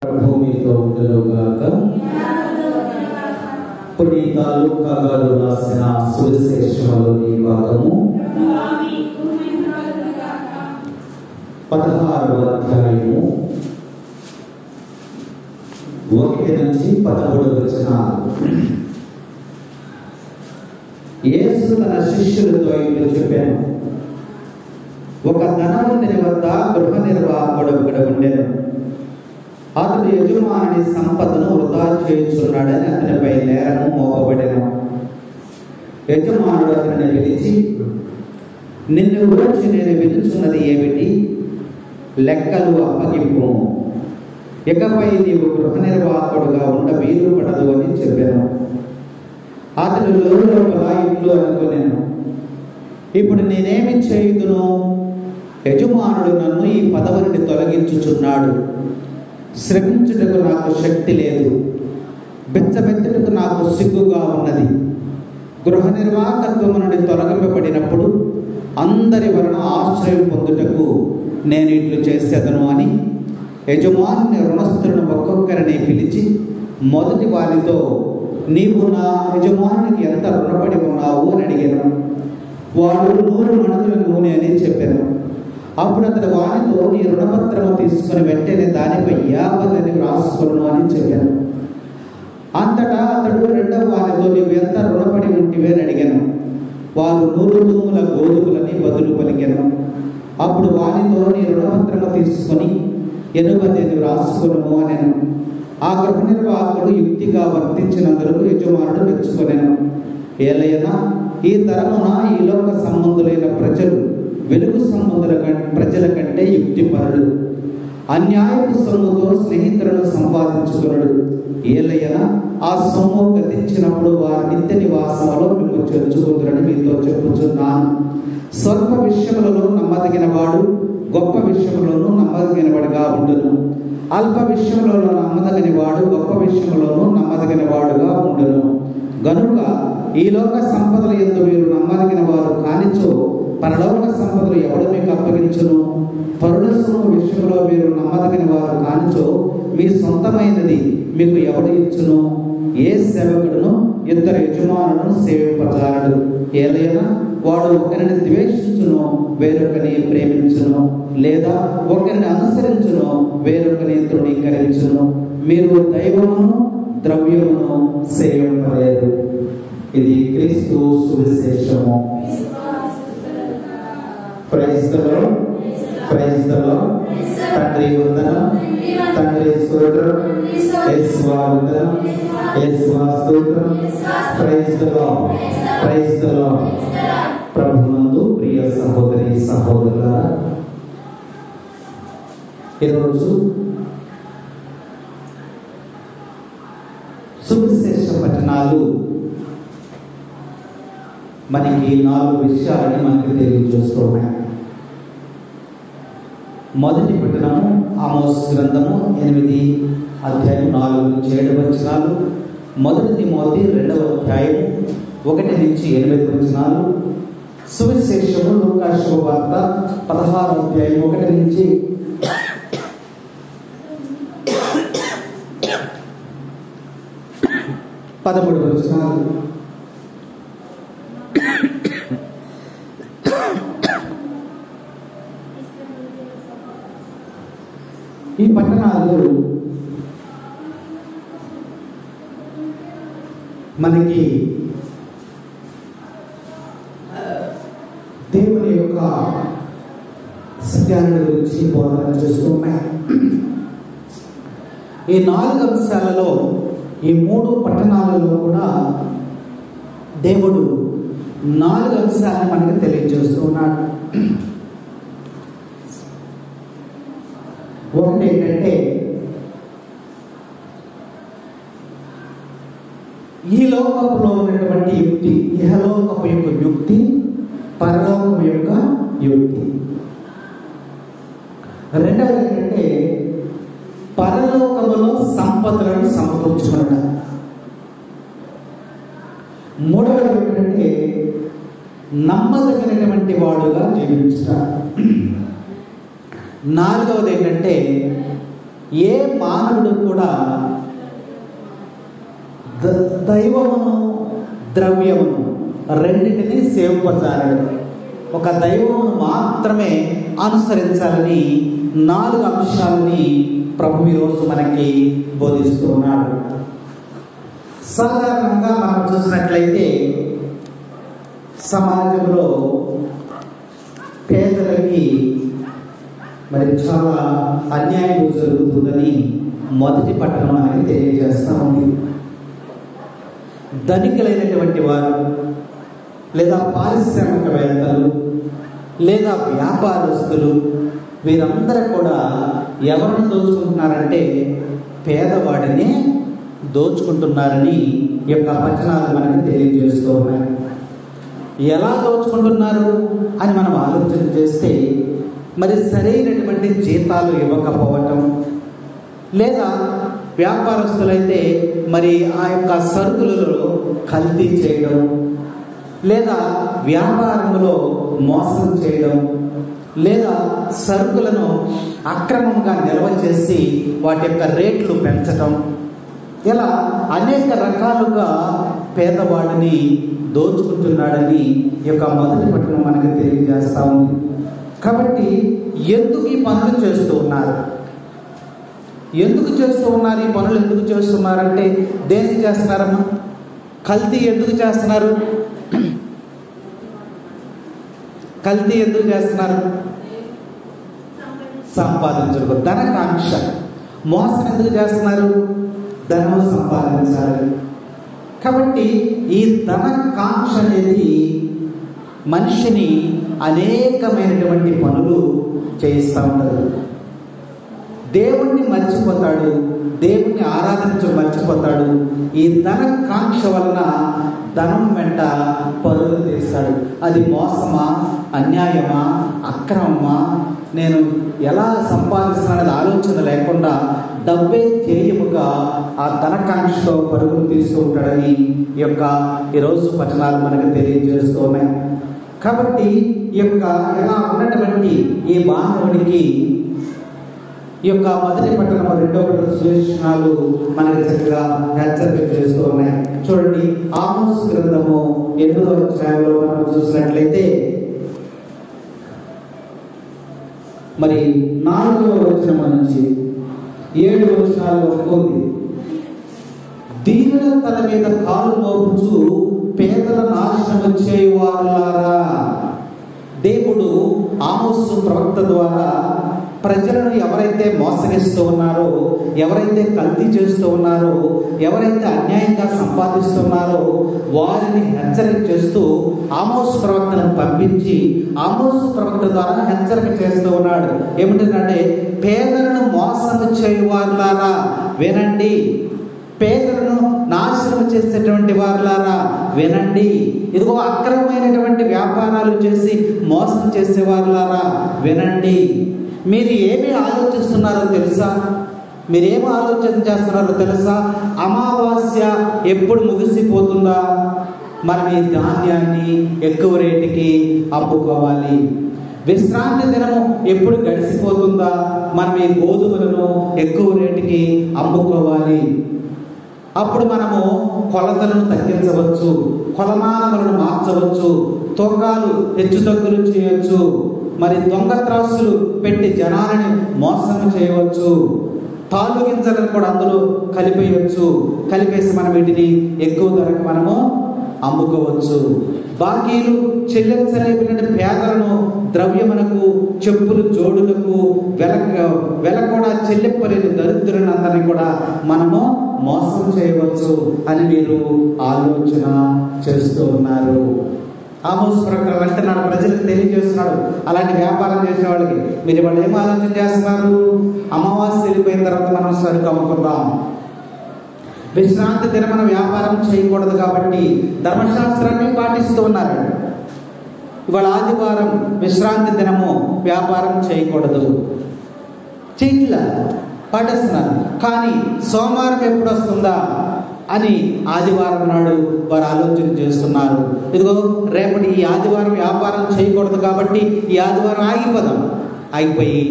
ప్రభు మీతో ఉండునుగాక. పునీత లూకా గారు రాసిన సువిశేషంలోని భాగము 16వ అధ్యాయము 1 నుంచి 13 వచనాలు. యేసు తన శిష్యులతో ఇట్లు చెప్పాను, ఒక ధనవంతుని వద్ద గృహ నిర్వాహకుడు ఒకడు ఉండెను. అతడు యజమాని సంపదను వృధా చేయుచున్నాడని అతనిపై నేరము మోపబడెను. యజమానుడు అతనిని పిలిచి, నిన్ను గురించి నేను వినుచున్నది ఏమిటి? లెక్కలు అప్పగింపు. ఇకపై నీవు గృహ నిర్వాహకుడుగా ఉండ వీలు పడదు అని చెప్పాను. అతడు లోపల ఇట్లు అనుకునేను, ఇప్పుడు నేనేమి చేయుదును? యజమానుడు నన్ను ఈ పదవి నుండి తొలగించుచున్నాడు. శ్రమించుటకు నాకు శక్తి లేదు, బెచ్చబెత్తుటకు నాకు సిగ్గుగా ఉన్నది. గృహ నిర్వాహకత్వము నుండి తొలగింపబడినప్పుడు అందరి వలన ఆశ్రయం పొందుటకు నేను ఇట్లు చేసేదను అని యజమాని రుణస్థులను ఒక్కొక్కరిని పిలిచి మొదటి వారితో, నీవు నా యజమానికి ఎంత రుణపడి ఉన్నావు అని అడిగాను. వాడు 100 మణుగుల నూనె అని చెప్పాను. అప్పుడు అతడు వానితో, నీ రుణపత్రము తీసుకుని వెంటనే దానిపై 50 రాసుకును అని చెప్పాను. అంతటా అతడు రెండవ వానితో, నీవు ఎంత రుణపడి ఉంటివి అని అడిగాను. వారు 100 తూముల గోధుమలని బదులు పలికాను. అప్పుడు వానితో, నీ రుణపత్రము తీసుకుని 80 రాసుకును అనెను. ఆ గృహ నిర్వాహకుడు యుక్తిగా వర్తించినందుకు యజమానుడు మెచ్చుకొనెను. ఏలైనా ఈ తరమున ఈ లోక సంబంధులైన ప్రజలు వెలుగు సంబంధుల ప్రజల కంటే యుక్తిపరుడు. అన్యాయపు సొమ్ముతో స్నేహితులను సంపాదించుకున్నాడు. ఏలైనా ఆ సొమ్ము గతించినప్పుడు వారి నిత్య నివాసంలో మేము చేర్చుకుంటారని మీతో చెప్పుచున్నాను. స్వల్ప విషయములలో నమ్మదగిన వాడు గొప్ప విషయంలోనూ నమ్మదగిన వాడుగా ఉండును. అల్ప విషయంలో నమ్మదగిన వాడు గొప్ప విషయంలోనూ నమ్మదగిన వాడుగా ఉండును. గనుక ఈ లోక సంపదల యందు మీరు నమ్మదగిన వారు కానిచో పరలోక సంపదలు ఎవడు మీకు అప్పగించును? పరుల సొమ్ము విషయంలో మీరు నమ్మదగిన వారు కానిచో మీ సొంతమైనది మీకు ఎవడు ఇచ్చును? ఏ సేవకుడును 2 యజమానులను సేవింపజాలడు. ఏదైనా వాడు ఒకరిని ద్వేషించును, వేరొకరిని ప్రేమించును, లేదా ఒకరిని అనుసరించును, వేరొకరిని తృణీకరించును. మీరు దైవమును ద్రవ్యమును సేవింపలేదు. ఇది క్రీస్తు సువిశేషము. Praise the Lord, praise the Lord. తండ్రి వందనం, తండ్రి స్తోత్రం, యేసువా వందనం, యేసువా స్తోత్రం. Praise the Lord, praise the Lord. ప్రభునందు ప్రియ సహోదరి సహోదరులారా, ఈరోజు సువిశేష పఠనాలు మనకి 4 విషయాలని మనకి తెలియజేస్తున్నాయి. మొదటి పఠనము ఆమోస్ గ్రంథము 8 అధ్యాయం 4 నుంచి 7 వచనాలు. మొదటి తిమోతి 2వ అధ్యాయం 1 నుంచి 8 వచనాలు. సువిశేషము లూకా శుభవార్త 16వ అధ్యాయం 1 నుంచి 13 వచనాలు. ఈ పట్టణాలు మనకి దేవుని యొక్క సత్యాన్ని గురించి బోధన చేస్తూ ఉన్నాయి. ఈ 4 అంశాలలో ఈ 3 పట్టణాలలో కూడా దేవుడు 4 అంశాలను మనకి తెలియజేస్తూ ఉన్నాడు. ఒకటి ఏంటంటే, ఈ లోకంలో ఉన్నటువంటి యుక్తి, ఇహలోకపు యొక్క యుక్తి, పరలోకం యొక్క యుక్తి. రెండవది ఏంటంటే, పరలోకములో సంపదలను సమకూర్చుకున్నాడు. మూడవది ఏంటంటే, నమ్మదగినటువంటి వాడుగా జీవించుట. నాలుగవది ఏంటంటే ఏ మానవుడు కూడా దైవమును ద్రవ్యమును రెండింటినీ సేవించాలని, ఒక దైవమును మాత్రమే అనుసరించాలని 4 అంశాలని ప్రభు ఈరోజు మనకి బోధిస్తూ ఉన్నాడు. సాధారణంగా మనం చూసినట్లయితే సమాజంలో పేదలకి మరి చాలా అన్యాయం జరుగుతుందని మొదటి పట్టణం మనకి తెలియజేస్తూ ఉంది. ధనికులైనటువంటి వారు లేదా పారిశ్రామికవేత్తలు లేదా వ్యాపారస్తులు వీరందరూ కూడా ఎవరిని దోచుకుంటున్నారంటే పేదవాడిని దోచుకుంటున్నారని ఈ యొక్క వచనాలు మనకు తెలియజేస్తూ ఉన్నాయి. ఎలా దోచుకుంటున్నారు అని మనం ఆలోచన చేస్తే మరి సరైనటువంటి జీతాలు ఇవ్వకపోవటం, లేదా వ్యాపారస్తులైతే మరి ఆ యొక్క సరుకులలో కల్తీ చేయడం, లేదా వ్యాపారంలో మోసం చేయడం, లేదా సరుకులను అక్రమంగా నిల్వ చేసి వాటి యొక్క రేట్లు పెంచడం, ఇలా అనేక రకాలుగా పేదవాడిని దోచుకుంటున్నాడని ఈ యొక్క మొదటి పట్టణం మనకు తెలియజేస్తా ఉంది. కాబట్టి ఎందుకు ఈ పనులు చేస్తూ ఉన్నారు? ఎందుకు చేస్తూ ఉన్నారు? ఈ పనులు ఎందుకు చేస్తున్నారంటే దేనికి చేస్తున్నారమ్మా? కల్తీ ఎందుకు చేస్తున్నారు? కల్తీ ఎందుకు చేస్తున్నారు? సంపాదించరు, ధనకాంక్ష. మోసం ఎందుకు చేస్తున్నారు? ధనము సంపాదించాలి. కాబట్టి ఈ ధనకాంక్ష అనేది మనిషిని అనేకమైనటువంటి పనులు చేయిస్తూ ఉంటారు. దేవుణ్ణి మర్చిపోతాడు, దేవుణ్ణి మర్చిపోతాడు. ఈ ధనకాంక్ష వలన ధనం వెంట పరుగులు తీస్తాడు. అది మోసమా, అన్యాయమా, అక్రమమా, నేను ఎలా సంపాదిస్తాననేది ఆలోచన లేకుండా డబ్బే ధ్యేయముగా ఆ ధనకాంక్షతో పరుగులు తీస్తూ ఉంటాడని ఈ యొక్క ఈరోజు వచనాలు మనకు తెలియజేస్తూ ఉన్నాయి. కాబట్టి ఈ యొక్క ఎలా ఉన్నటువంటి ఈ మానవుడికి ఈ యొక్క మొదటి పట్టణం 2వ సువిశేషాలు మనకి చక్కగా హెచ్చరిక చేస్తూ ఉన్నాయి. చూడండి, ఆమోసు గ్రంథము 8వ అధ్యాయంలో మనం చూసినట్లయితే మరి 4వ వచనం నుంచి 7 వచనాలు ఉంది. దీనుల తల మీద కాలు మోపుచు పేదల నాశనం చేయువారులారా. దేవుడు ఆమోసు ప్రవక్త ద్వారా ప్రజలను ఎవరైతే మోసగిస్తూ ఉన్నారో, ఎవరైతే కల్తీ చేస్తూ ఉన్నారో, ఎవరైతే అన్యాయంగా సంపాదిస్తున్నారో వారిని హెచ్చరిక చేస్తూ ఆమోసు ప్రవక్తను పంపించి ఆమోసు ప్రవక్త ద్వారా హెచ్చరిక చేస్తూ ఉన్నాడు. ఏమిటంటే, పేదలను మోసం చేయువారులారా వినండి, పేదలను నాశనం చేసేటువంటి వారులారా వినండి. ఇదిగో అక్రమమైనటువంటి వ్యాపారాలు చేసి మోసం చేసేవారులారా వినండి. మీరు ఏమి ఆలోచిస్తున్నారో తెలుసా? మీరేమి ఆలోచన చేస్తున్నారో తెలుసా? అమావాస్య ఎప్పుడు ముగిసిపోతుందా, మనం ఈ ధాన్యాన్ని ఎక్కువ రేటుకి అమ్ముకోవాలి. విశ్రాంతి దినము ఎప్పుడు గడిచిపోతుందా, మనం ఈ గోధుమలను ఎక్కువ రేటుకి అమ్ముకోవాలి. అప్పుడు మనము కొలతలను తగ్గించవచ్చు, కొలమానములను మార్చవచ్చు, తూకాలు హెచ్చుతగ్గులు చేయవచ్చు, మరి దొంగ త్రాసులు పెట్టి జనాలని మోసం చేయవచ్చు, తాళ్ళు గింజలను కూడా అందులో కలిపేసి మనం వీటిని ఎక్కువ ధరకు మనము అమ్ముకోవచ్చు. బాకీలు చెల్లించలేని పేదలను ద్రవ్యమునకు, చెప్పులు జోడులకు, వెల కూడా చెల్లింపలేని దరిద్రులను అందరినీ కూడా మనము మోసం చేయవచ్చు అని మీరు ఆలోచన చేస్తూ ఉన్నారు. ఆమోసు ప్రవక్త వెంటనే ప్రజలకు తెలియజేస్తున్నాడు. అలాంటి వ్యాపారం చేసే వాళ్ళకి మీరు వాళ్ళు ఏం ఆలోచన చేస్తున్నారు? అమావాస్య వెళ్ళిపోయిన తర్వాత మనం సరుకు అమ్ముకుందాం, విశ్రాంతి దినమున వ్యాపారం చేయకూడదు కాబట్టి ధర్మశాస్త్రాన్ని పాటిస్తూ ఉన్నారు. ఇవాళ ఆదివారం విశ్రాంతి దినము వ్యాపారం చేయకూడదు, చీట్ల పాటిస్తున్నారు. కానీ సోమవారం ఎప్పుడు వస్తుందా అని ఆదివారం నాడు వారు ఆలోచన చేస్తున్నారు. ఇదిగో రేపటి ఈ ఆదివారం వ్యాపారం చేయకూడదు కాబట్టి ఈ ఆదివారం ఆగిపోయి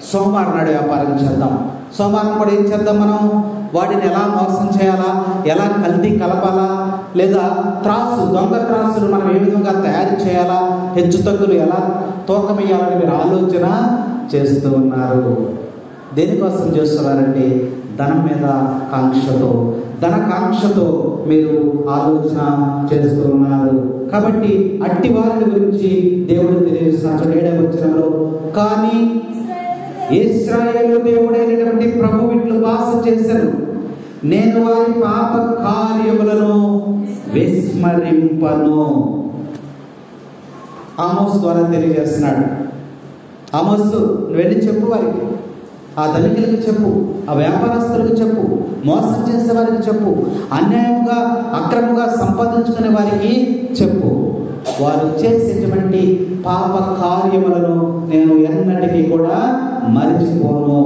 సోమవారం నాడు వ్యాపారం చేద్దాం. సోమవారం కూడా ఏం చేద్దాం, మనం వాటిని ఎలా మోసం చేయాలా, ఎలా కల్తీ కలపాలా, లేదా దొంగ త్రాసులు మనం ఏ విధంగా తయారు చేయాలా, హెచ్చు తగ్గులు ఎలా తూకం వేయాలని మీరు ఆలోచన చేస్తూ ఉన్నారు. దేనికోసం చేస్తున్నారంటే ధనం మీద ధనకాంక్షతో మీరు ఆలోచన చేస్తూ ఉన్నారు. కాబట్టి అట్టి వారి గురించి దేవుడు తెలియజేస్తున్నాడు 7వ వచనంలో, కానీ ఇశ్రాయేలు దేవుడైనటువంటి ప్రభువు ఇట్లు భాష చేశాను, నేను వారి పాప కార్యములను విస్మరింపను. ఆమోస్ ద్వారా తెలియజేస్తున్నాడు. ఆమోసు వెళ్ళి చెప్పు వారికి, ఆ ధనికులకు చెప్పు, ఆ వ్యాపారస్తులకు చెప్పు, మోసం చేసే వారికి చెప్పు, అన్యాయంగా అక్రమంగా సంపాదించుకునే వారికి చెప్పు, వారు చేసేటువంటి పాప కార్యములను నేను ఎన్నటికీ కూడా మరిచిపోను.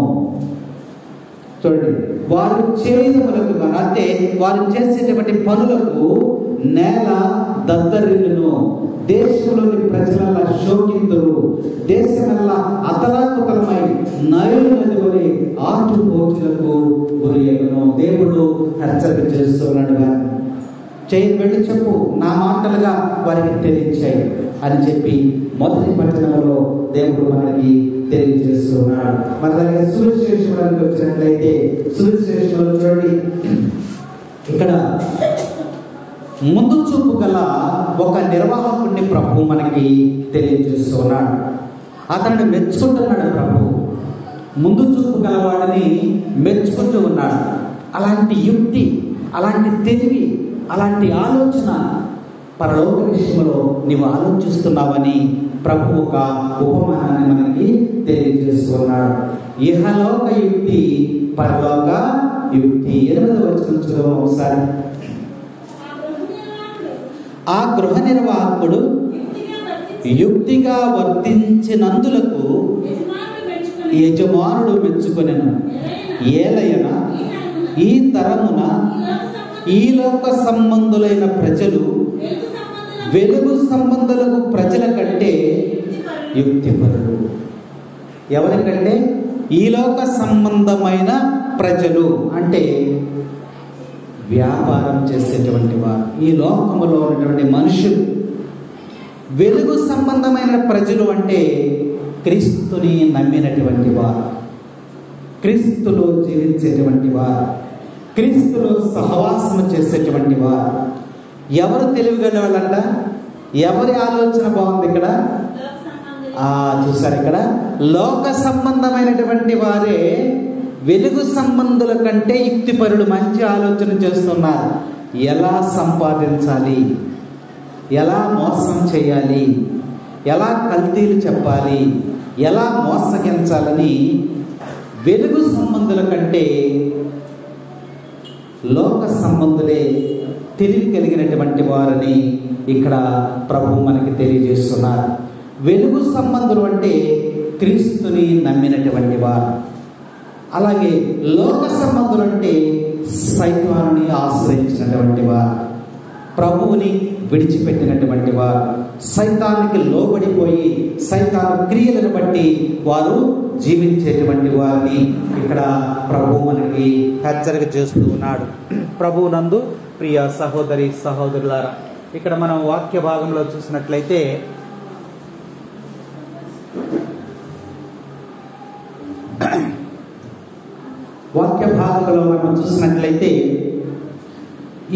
చూడండి, వారు చేయములకు అంటే వారు చేసేటువంటి పనులకు నేల దద్దరిల్లును, దేశంలోని ప్రజల శోకింతులు, దేశమెల్లా అతలాకుతలమై నైలు నది వలె ఆటుపోచులకు గురియను. దేవుడు హెచ్చరిక చేస్తున్నాడు. వెళ్ళి చెప్పు, నా మాటలుగా వారికి తెలియచేయి అని చెప్పి మొదటి పట్టణంలో దేవుడు మనకి తెలియజేస్తున్నాడు. మన దగ్గర సువిశేషంలోకి వచ్చినట్లయితే సువిశేషంలో చూడండి, ఇక్కడ ముందు చూపు గల ఒక నిర్వాహకుడిని ప్రభు మనకి తెలియజేస్తున్నాడు. అతనిని మెచ్చుకుంటున్నాడు ప్రభు. ముందు చూపు గలవాడిని మెచ్చుకుంటూ ఉన్నాడు. అలాంటి యుక్తి, అలాంటి తెలివి, అలాంటి ఆలోచన పరలోక విషయంలో నీవు ఆలోచిస్తున్నావని ప్రభు ఒక ఉపమానాన్ని మనకి తెలియజేస్తున్నాడు. ఇహలోక యుక్తి, పరలోక యుక్తి. 8వ వచనం చదువు ఒకసారి. ఆ గృహ నిర్వాహకుడు యుక్తిగా వర్తించినందులకు యజమానుడు మెచ్చుకొనెను. ఏలయన ఈ తరమున ఈ లోక సంబంధులైన ప్రజలు వెలుగు సంబంధులకు ప్రజల కంటే యుక్తిపరులు. ఎవరికంటే? ఈ లోక సంబంధమైన ప్రజలు అంటే వ్యాపారం చేసేటువంటి వారు, ఈ లోకములో ఉన్నటువంటి మనుషులు. వెలుగు సంబంధమైన ప్రజలు అంటే క్రీస్తుని నమ్మినటువంటి వారు, క్రీస్తులో జీవించేటువంటి వారు, క్రీస్తులో సహవాసము చేసేటువంటి వారు. ఎవరు తెలివిగల వాళ్ళంట? ఎవరి ఆలోచన బాగుంది ఇక్కడ? చూసారు, ఇక్కడ లోక సంబంధమైనటువంటి వారే వెలుగు సంబంధుల కంటే యుక్తిపరులు. మంచి ఆలోచన చేస్తున్నారు. ఎలా సంపాదించాలి, ఎలా మోసం చేయాలి, ఎలా కల్తీలు చెప్పాలి, ఎలా మోసగించాలని వెలుగు సంబంధుల కంటే లోక సంబంధులే తెలివి కలిగినటువంటి వారని ఇక్కడ ప్రభు మనకి తెలియజేస్తున్నారు. వెలుగు సంబంధులు అంటే క్రీస్తుని నమ్మినటువంటి వారు. అలాగే లోక సంబంధులు అంటే సైతానుని ఆశ్రయించినటువంటి వారు, ప్రభువుని విడిచిపెట్టినటువంటి వారు, సైతానికి లోబడిపోయి సైతాను క్రియలను బట్టి వారు జీవించేటువంటి వారిని ఇక్కడ ప్రభు మనకి హెచ్చరిక చేస్తూ ఉన్నాడు. ప్రభువునందు ప్రియ సహోదరి సహోదరులారా, ఇక్కడ మనం వాక్య భాగంలో చూసినట్లయితే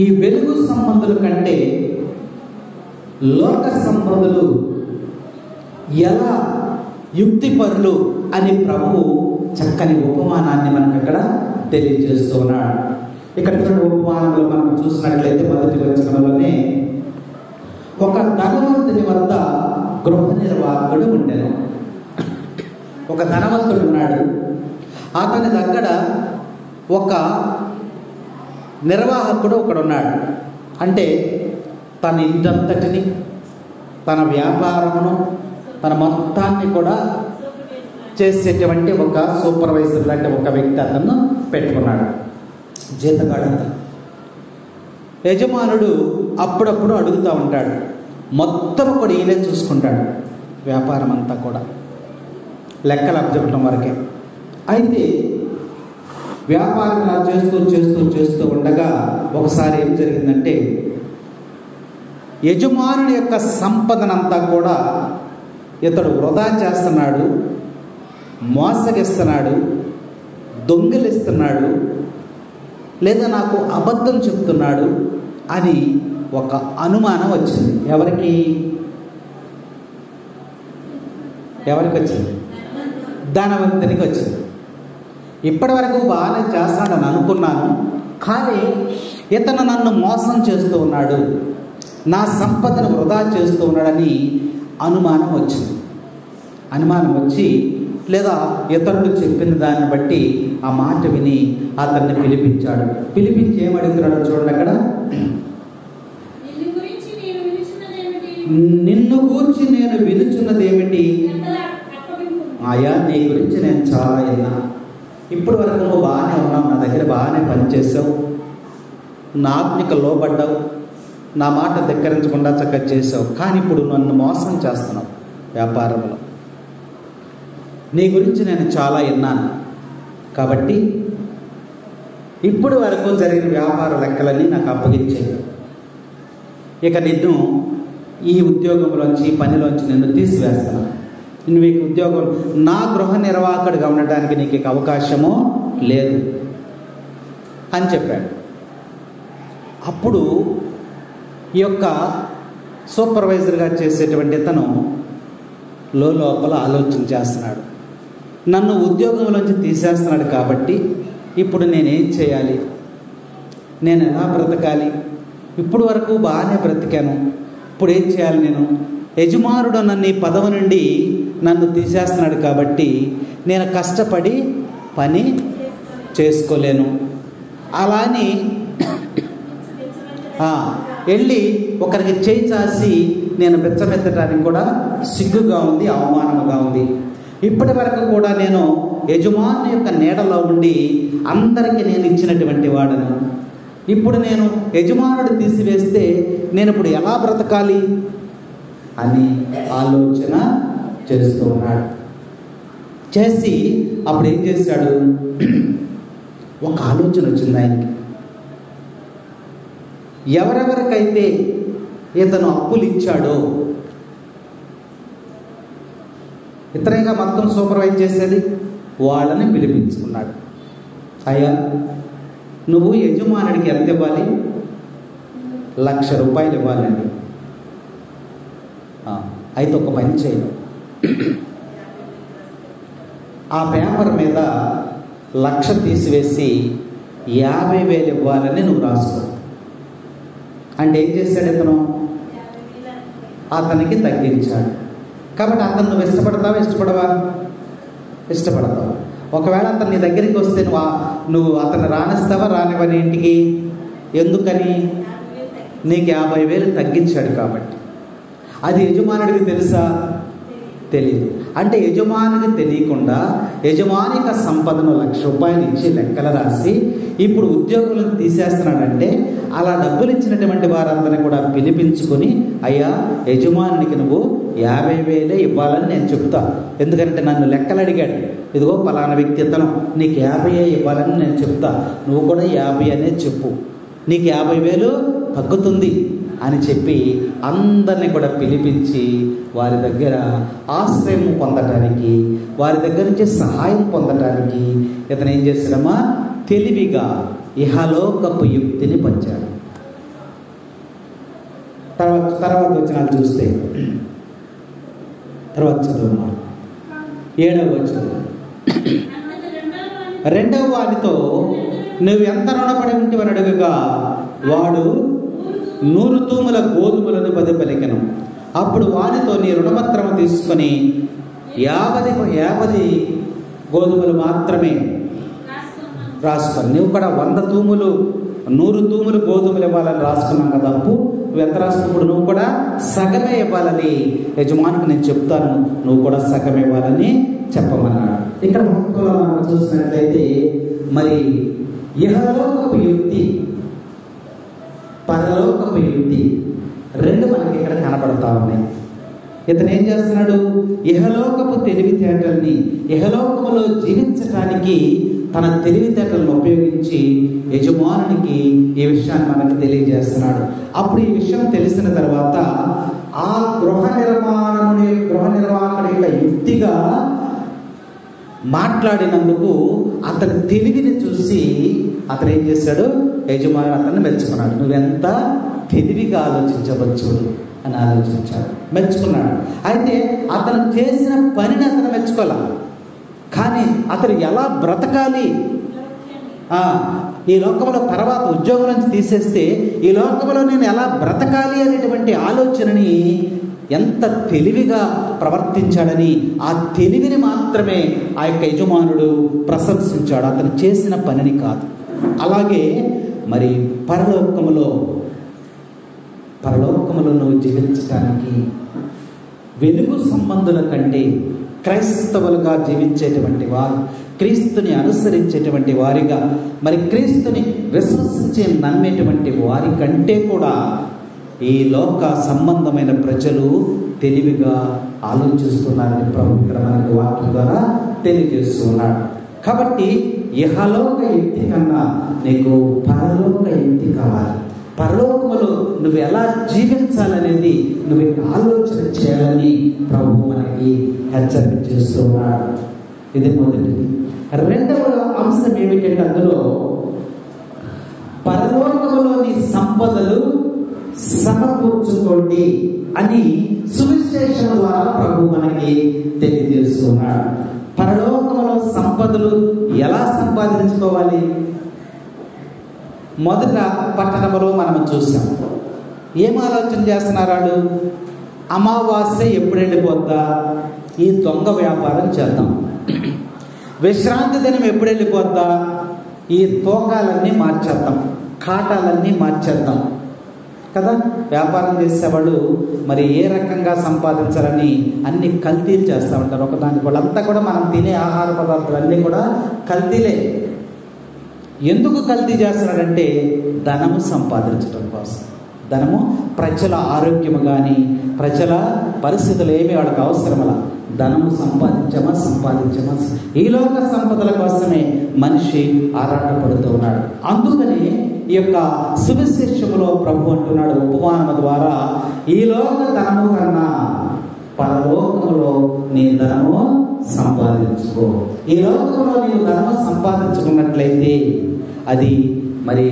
ఈ వెలుగు సంబంధుల కంటే లోక సంబంధులు ఎలా యుక్తిపరులు అని ప్రభు చక్కని ఉపమానాన్ని మనకు అక్కడ తెలియజేస్తూ ఉన్నాడు. ఇక్కడ ఉపమానంలో మనం చూసినట్లయితే మొదటి వచనంలోనే ఒక ధనవంతుని వద్ద గృహ నిర్వాహకుడు ఉండెను. ఒక ధనవంతుడు ఉన్నాడు. అతని దగ్గర ఒక నిర్వాహకుడు ఒకడున్నాడు. అంటే తన ఇంటంతటిని, తన వ్యాపారమును, తన మొత్తాన్ని కూడా చేసేటువంటి ఒక సూపర్వైజర్ లాంటి ఒక వ్యక్తి అతను పెట్టుకున్నాడు. జీతగాడంతా. యజమానుడు అప్పుడప్పుడు అడుగుతూ ఉంటాడు. మొత్తం కూడా ఈయనే చూసుకుంటాడు, వ్యాపారం అంతా కూడా, లెక్కలు అప్పచెప్పడం వరకే. అయితే వ్యాపారం ఇలా చేస్తూ చేస్తూ చేస్తూ ఉండగా ఒకసారి ఏం జరిగిందంటే, యజమానుని యొక్క సంపదనంతా కూడా ఇతడు వృధా చేస్తున్నాడు, మోసగిస్తున్నాడు, దొంగిలిస్తున్నాడు, లేదా నాకు అబద్ధం చెప్తున్నాడు అని ఒక అనుమానం వచ్చింది. ఎవరికి వచ్చింది? ధనవంతునికి వచ్చింది. ఇప్పటి వరకు బాగానే చేస్తాడని అనుకున్నాను, కానీ ఇతను నన్ను మోసం చేస్తూ ఉన్నాడు, నా సంపదను వృధా చేస్తూ ఉన్నాడని అనుమానం వచ్చింది. అనుమానం వచ్చి, లేదా ఇతరులు చెప్పిన దాన్ని బట్టి ఆ మాట విని అతన్ని పిలిపించాడు. పిలిపించి ఏమడుగుతున్నాడో చూడండి అక్కడ, నిన్ను గూర్చి నేను వినుచున్నదేమిటి? ఆయా, నీ గురించి నేను చాలా విన్నా. ఇప్పటి వరకు నువ్వు బాగానే ఉన్నావు, నా దగ్గర బాగానే పనిచేసావు, నా ఆజ్ఞకు లోబడ్డావు, నా మాట ధిక్కరించకుండా చక్కగా చేసావు. కానీ ఇప్పుడు నన్ను మోసం చేస్తున్నావు వ్యాపారంలో. నీ గురించి నేను చాలా విన్నాను, కాబట్టి ఇప్పుడు వరకు జరిగిన వ్యాపార లెక్కలన్నీ నాకు అప్పగించాయి. ఇక నిన్ను ఈ ఉద్యోగంలోంచి, ఈ పనిలోంచి నిన్ను తీసివేస్తాను. నువ్వు ఈ ఉద్యోగం, నా గృహ నిర్వాహకుడిగా ఉండటానికి నీకు ఇక అవకాశము లేదు అని చెప్పాడు. అప్పుడు ఈ యొక్క సూపర్వైజర్గా చేసేటువంటి ఇతను లోపల ఆలోచన చేస్తున్నాడు, నన్ను ఉద్యోగంలోంచి తీసేస్తున్నాడు కాబట్టి ఇప్పుడు నేనేం చేయాలి, నేను ఎలా బ్రతకాలి? ఇప్పుడు వరకు బాగానే బ్రతికాను, ఇప్పుడు ఏం చేయాలి నేను? యజమానుడు నన్ను ఈ పదవి నుండి నన్ను తీసేస్తున్నాడు కాబట్టి నేను కష్టపడి పని చేసుకోలేను. అలా అని వెళ్ళి ఒకరికి చేయి చాసి నేను బెచ్చమెత్తడానికి కూడా సిగ్గుగా ఉంది, అవమానంగా ఉంది. ఇప్పటి వరకు కూడా నేను యజమాని యొక్క నీడలో ఉండి అందరికీ నేను ఇచ్చినటువంటి వాడను. ఇప్పుడు నేను యజమానుడు తీసివేస్తే నేను ఇప్పుడు ఎలా బ్రతకాలి అని ఆలోచన చేస్తూ ఉన్నాడు. చేసి అప్పుడు ఏం చేశాడు, ఒక ఆలోచన వచ్చింది ఆయనకి. ఎవరెవరికైతే ఇతను అప్పులు ఇచ్చాడో, ఇతనేగా మొత్తం సూపర్వైజ్ చేసేది, వాళ్ళని పిలిపించుకున్నాడు. అయ్యా, నువ్వు యజమానుడికి ఎంత ఇవ్వాలి? 1,00,000 రూపాయలు ఇవ్వాలండి. అయితే ఒక పని చేయను, ఆ పేపర్ మీద 1,00,000 తీసివేసి 50,000 ఇవ్వాలని నువ్వు రాసుకో. అంటే ఏం చేశాడు ఇతను? అతనికి తగ్గించాడు. కాబట్టి అతను నువ్వు ఇష్టపడతావా, ఇష్టపడవా? ఇష్టపడతావు. ఒకవేళ అతను నీ దగ్గరికి వస్తే నువ్వు అతను రానిస్తావా, రానివని ఇంటికి? ఎందుకని? నీకు 50,000 తగ్గించాడు కాబట్టి. అది యజమానుడికి తెలుసా? తెలియదు. అంటే యజమానికి తెలియకుండా యజమానిక సంపదను 1,00,000 రూపాయలు ఇచ్చి లెక్కలు రాసి ఇప్పుడు ఉద్యోగులను తీసేస్తున్నాడంటే, అలా డబ్బులు ఇచ్చినటువంటి వారందరినీ కూడా పిలిపించుకొని, అయ్యా, యజమానికి నువ్వు 50,000 ఇవ్వాలని నేను చెప్తా, ఎందుకంటే నన్ను లెక్కలు అడిగాడు, ఇదిగో పలానా వ్యక్తి ఇతను, నీకు 50 ఇవ్వాలని నేను చెప్తా, నువ్వు కూడా 50 అనేది చెప్పు, నీకు 50,000 తగ్గుతుంది అని చెప్పి అందరినీ కూడా పిలిపించి వారి దగ్గర ఆశ్రయం పొందటానికి, వారి దగ్గర నుంచి సహాయం పొందటానికి ఇతను ఏం చేశాడమ్మా, తెలివిగా ఇహలోకపు యుక్తిని పంచాడు. తర్వాత వచనాలు చూస్తే, తర్వాత చదువు 7వ వచనం. 2వ వాడితో నువ్వు ఎంత రుణపడి ఉంటివని అడుగగా వాడు 100 తూముల గోధుమలను పలికెను. అప్పుడు వానితో నీ రుణపత్రం తీసుకొని 50 గోధుమలు మాత్రమే రాసుకొని, నువ్వు కూడా 100 తూములు 100 తూములు గోధుమలు ఇవ్వాలని రాసుకున్నాం కదా అప్పు, నువ్వు ఎంత రాసుకున్నప్పుడు నువ్వు కూడా సగమే ఇవ్వాలని యజమానికి నేను చెప్తాను, నువ్వు కూడా సగం ఇవ్వాలని చెప్పమన్నాడు. ఇక్కడ మనం చూసినట్లయితే మరి ఇహలోకపు యుక్తి, పరలోకపు యుక్తి రెండు మనకి ఇక్కడ కనపడతా ఉన్నాయి. ఇతను ఏం చేస్తున్నాడు? ఇహలోకపు తెలివితేటల్ని, ఇహలోకములో జీవించటానికి తన తెలివితేటలను ఉపయోగించి యజమానునికి ఈ విషయాన్ని మనకు తెలియజేస్తున్నాడు. అప్పుడు ఈ విషయం తెలిసిన తర్వాత ఆ గృహ నిర్వాహకుడి యొక్క యుక్తిగా మాట్లాడినందుకు అతని తెలివిని చూసి అతను ఏం చేశాడు, యజమాని అతన్ని మెచ్చుకున్నాడు. నువ్వెంత తెలివిగా ఆలోచించవచ్చు అని ఆలోచించాడు, మెచ్చుకున్నాడు. అయితే అతను చేసిన పనిని అతను మెచ్చుకోలే, కానీ అతను ఎలా బ్రతకాలి, ఈ లోకంలో తర్వాత ఉద్యోగం నుంచి తీసేస్తే ఈ లోకంలో నేను ఎలా బ్రతకాలి అనేటువంటి ఆలోచనని ఎంత తెలివిగా ప్రవర్తించాడని ఆ తెలివిని మాత్రమే ఆ యొక్క యజమానుడు ప్రశంసించాడు, అతను చేసిన పనిని కాదు. అలాగే మరి పరలోకములో నువ్వు జీవించడానికి వెలుగు సంబంధుల కంటే క్రైస్తవులుగా జీవించేటువంటి వారు, క్రీస్తుని అనుసరించేటువంటి వారిగా, మరి క్రీస్తుని విశ్వసించే నమ్మేటువంటి వారి కంటే కూడా ఈ లోక సంబంధమైన ప్రజలు తెలివిగా ఆలోచిస్తున్నారని ప్రభు ఇక్కడ మనకు వాక్యం ద్వారా తెలియజేస్తూ ఉన్నాడు. కాబట్టి ఇహలోక యుక్తి కన్నా నీకు పరలోక యుక్తి కావాలి. పరలోకములో నువ్వు ఎలా జీవించాలనేది నువ్వు ఆలోచన చేయాలని ప్రభు మనకి హెచ్చరిక చేస్తూ ఉన్నాడు. ఇది మొదటిది. రెండవ అంశం ఏమిటంటే అందులో పరలోకములోని సంపదలు సమకూర్చుకోండి అని సువిశేషం ద్వారా ప్రభు మనకి తెలియజేస్తున్నాడు. పరలోకములో సంపదలు ఎలా సంపాదించుకోవాలి? మొదట పట్టణంలో మనం చూసాం. ఏం ఆలోచన చేస్తున్నారు? అమావాస్య ఎప్పుడు వెళ్ళిపోద్దా, ఈ దొంగ వ్యాపారం చేద్దాం. విశ్రాంతి దినం ఎప్పుడు వెళ్ళిపోద్దా, ఈ తూకాలన్నీ మార్చేద్దాం, కాటాలన్నీ మార్చేద్దాం కదా. వ్యాపారం చేసేవాళ్ళు మరి ఏ రకంగా సంపాదించాలని అన్ని కల్తీలు చేస్తూ ఉంటారు. ఒకదానికి వాళ్ళంతా కూడా మనం తినే ఆహార పదార్థాలు అన్నీ కూడా కల్తీలే. ఎందుకు కల్తీ చేస్తున్నాడంటే ధనము సంపాదించడం కోసం. ధనము, ప్రజల ఆరోగ్యము కానీ ప్రజల పరిస్థితులు ఏమి వాళ్ళకి అవసరమలా, ధనము సంపాదించమా ఈ లోక సంపదల కోసమే మనిషి ఆరాటపడుతూ ఉన్నాడు. అందుకని ఈ యొక్క సువిశేషములో ప్రభు అంటున్నాడు ఉపమానము ద్వారా, ఈ లోక ధనము కన్నా పరలోకములో నీ ధనము సంపాదించుకో. ఈ లోకంలో నీవు ధనము సంపాదించుకున్నట్లయితే అది మరి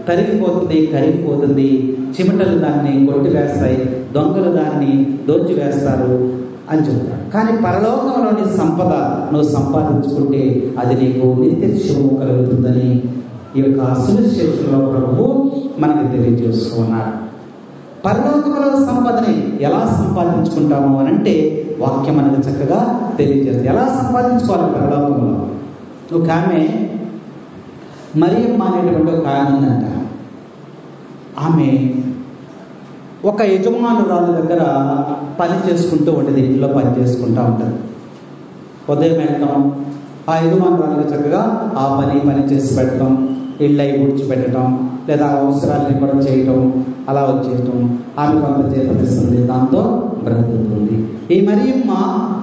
తరిగిపోతుంది, కరిగిపోతుంది, చిమటలు దాన్ని కొట్టివేస్తాయి, దొంగలు దాన్ని దోచివేస్తారు అని చెప్తాడు. కానీ పరలోకంలోని సంపద నువ్వు సంపాదించుకుంటే అది నీకు నిత్య జీవము కలుగుతుందని ఈ యొక్క సువిశేషంలో ప్రభు మనకు తెలియజేస్తూ ఉన్నాడు. పరలోకంలో సంపదని ఎలా సంపాదించుకుంటాము అని అంటే వాక్యం మనకు చక్కగా తెలియజేస్తుంది. ఎలా సంపాదించుకోవాలి పరలోకంలో? ఒక ఆమె మరియమ్మ అనేటువంటి ఒక ఆమె ఉందంట. ఆమె ఒక యజమానురాలు దగ్గర పని చేసుకుంటూ ఉంటుంది, ఇంట్లో పని చేసుకుంటూ ఉంటుంది. ఉదయం వెళ్తాం, ఆ యజమానురాలుగా చక్కగా ఆ పని చేసి పెట్టడం, ఇళ్ళై ఊడ్చిపెట్టడం, లేదా అవసరాలని కూడా చేయటం, అలా వచ్చేయటం. ఆమె కొంత జీతం ఇస్తుంది, దాంతో బ్రతుకుతుంది. ఈ మరియమ్మ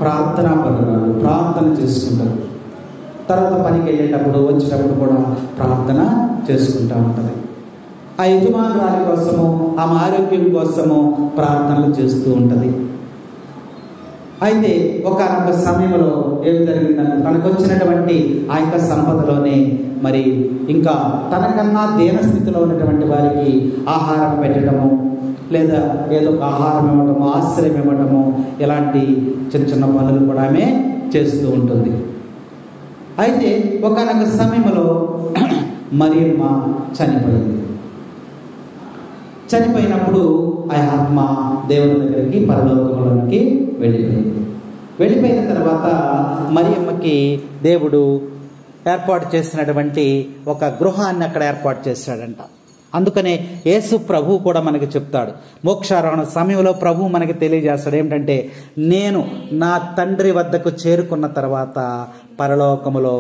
ప్రార్థనా పరురాలు, ప్రార్థన చేసుకుంటారు. తర్వాత పనికి వెళ్ళేటప్పుడు వచ్చేటప్పుడు కూడా ప్రార్థన చేసుకుంటూ ఉంటుంది. ఆ యజమానురాలి కోసము, ఆమె ఆరోగ్యం కోసము ప్రార్థనలు చేస్తూ ఉంటుంది. అయితే ఒకనొక సమయంలో ఏం జరిగిందంటే తనకు వచ్చినటువంటి ఆ యొక్క సంపదలోనే మరి ఇంకా తనకన్నా దీనస్థితిలో ఉన్నటువంటి వారికి ఆహారం పెట్టడము, లేదా ఏదో ఒక ఆహారం ఇవ్వటము, ఆశ్రయం ఇవ్వటము, ఇలాంటి చిన్న చిన్న పనులు కూడా ఆమె చేస్తూ ఉంటుంది. అయితే ఒకనొక సమయంలో మరియమ్మ చనిపోయింది. చనిపోయినప్పుడు ఆ ఆత్మ దేవుని దగ్గరికి పరలోకంలోకి వెళ్ళిపోయింది. వెళ్ళిపోయిన తర్వాత మరియమ్మకి దేవుడు ఏర్పాటు చేసినటువంటి ఒక గృహాన్ని అక్కడ ఏర్పాటు చేశాడంట. అందుకనే యేసు ప్రభు కూడా మనకి చెప్తాడు, మోక్షారోహణ సమయంలో ప్రభు మనకి తెలియజేస్తాడు ఏమిటంటే, నేను నా తండ్రి వద్దకు చేరుకున్న తర్వాత పరలోకములో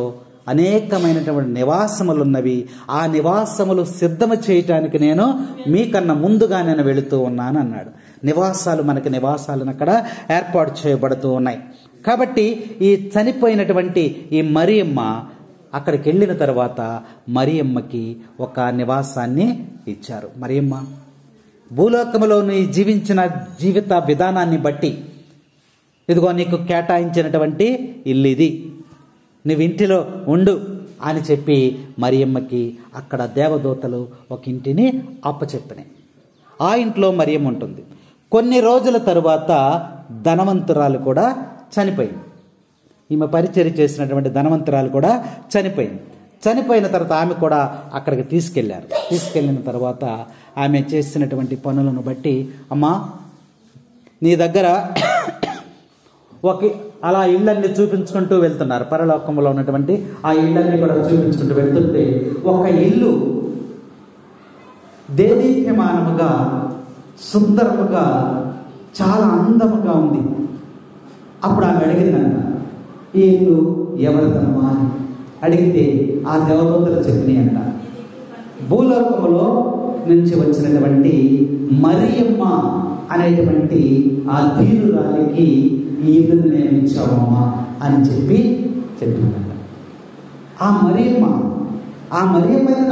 అనేకమైనటువంటి నివాసములు ఉన్నవి, ఆ నివాసములు సిద్ధము చేయటానికి నేను మీకన్నా ముందుగా నేను వెళుతూ ఉన్నాను అన్నాడు. నివాసాలు, మనకి నివాసాలను అక్కడ ఏర్పాటు చేయబడుతూ ఉన్నాయి. కాబట్టి ఈ చనిపోయినటువంటి ఈ మరియమ్మ అక్కడికి వెళ్ళిన తర్వాత మరియమ్మకి ఒక నివాసాన్ని ఇచ్చారు. మరియమ్మ, భూలోకంలో నీ జీవించిన జీవిత విధానాన్ని బట్టి ఇదిగో నీకు కేటాయించినటువంటి ఇల్లు ఇది, నువ్వు ఇంటిలో ఉండు అని చెప్పి మరియమ్మకి అక్కడ దేవదూతలు ఒక ఇంటిని అప్పచెప్పినాయి. ఆ ఇంట్లో మరియమ్మ ఉంటుంది. కొన్ని రోజుల తరువాత ధనవంతురాలు కూడా చనిపోయింది. ఈమె పరిచర్య చేసినటువంటి ధనవంతురాలు కూడా చనిపోయింది. చనిపోయిన తర్వాత ఆమె కూడా అక్కడికి తీసుకెళ్లారు. తీసుకెళ్ళిన తర్వాత ఆమె చేసినటువంటి పనులను బట్టి, అమ్మా నీ దగ్గర ఒక అలా ఇళ్ళన్ని చూపించుకుంటూ వెళ్తున్నారు. పరలోకంలో ఉన్నటువంటి ఆ ఇళ్ళన్ని కూడా చూపించుకుంటూ వెళ్తుంటే ఒక ఇల్లు దేదీప్యమానముగా సుందరముగా చాలా అందముగా ఉంది. అప్పుడు ఆమె అడిగిందంట, ఈ ఇల్లు ఎవరిదమ్మా అని అడిగితే ఆ దేవదూతలు చెప్పినాయంట, భూలోకములో నుంచి వచ్చినటువంటి మరియమ్మ అనేటువంటి ఆ ధీరురాలికి ఈ ఇల్లును నేను ఇచ్చావమ్మా అని చెప్పినాడంట. ఆ మరియమ్మ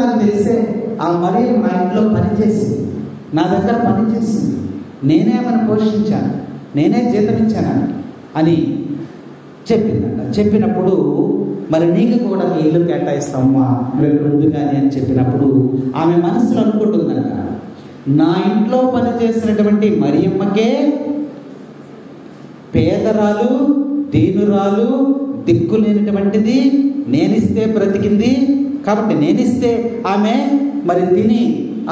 నాకు తెలిసే, ఆ మరియమ్మ నా ఇంట్లో పనిచేసింది, నా దగ్గర పనిచేసింది, నేనే మనం పోషించాను, నేనే జీతం ఇచ్చాను అని చెప్పిందంట. చెప్పినప్పుడు మరి నీకు కూడా నీ ఇల్లు కేటాయిస్తామమ్మా, నువ్వు ఇక్కడ ఉంది కానీ అని చెప్పినప్పుడు ఆమె మనసులో అనుకుంటుందంట, నా ఇంట్లో పనిచేసినటువంటి మరియమ్మకే పేదరాలు, దీనురాలు, దిక్కు లేనటువంటిది నేనిస్తే బ్రతికింది, కాబట్టి నేనిస్తే ఆమె మరి తిని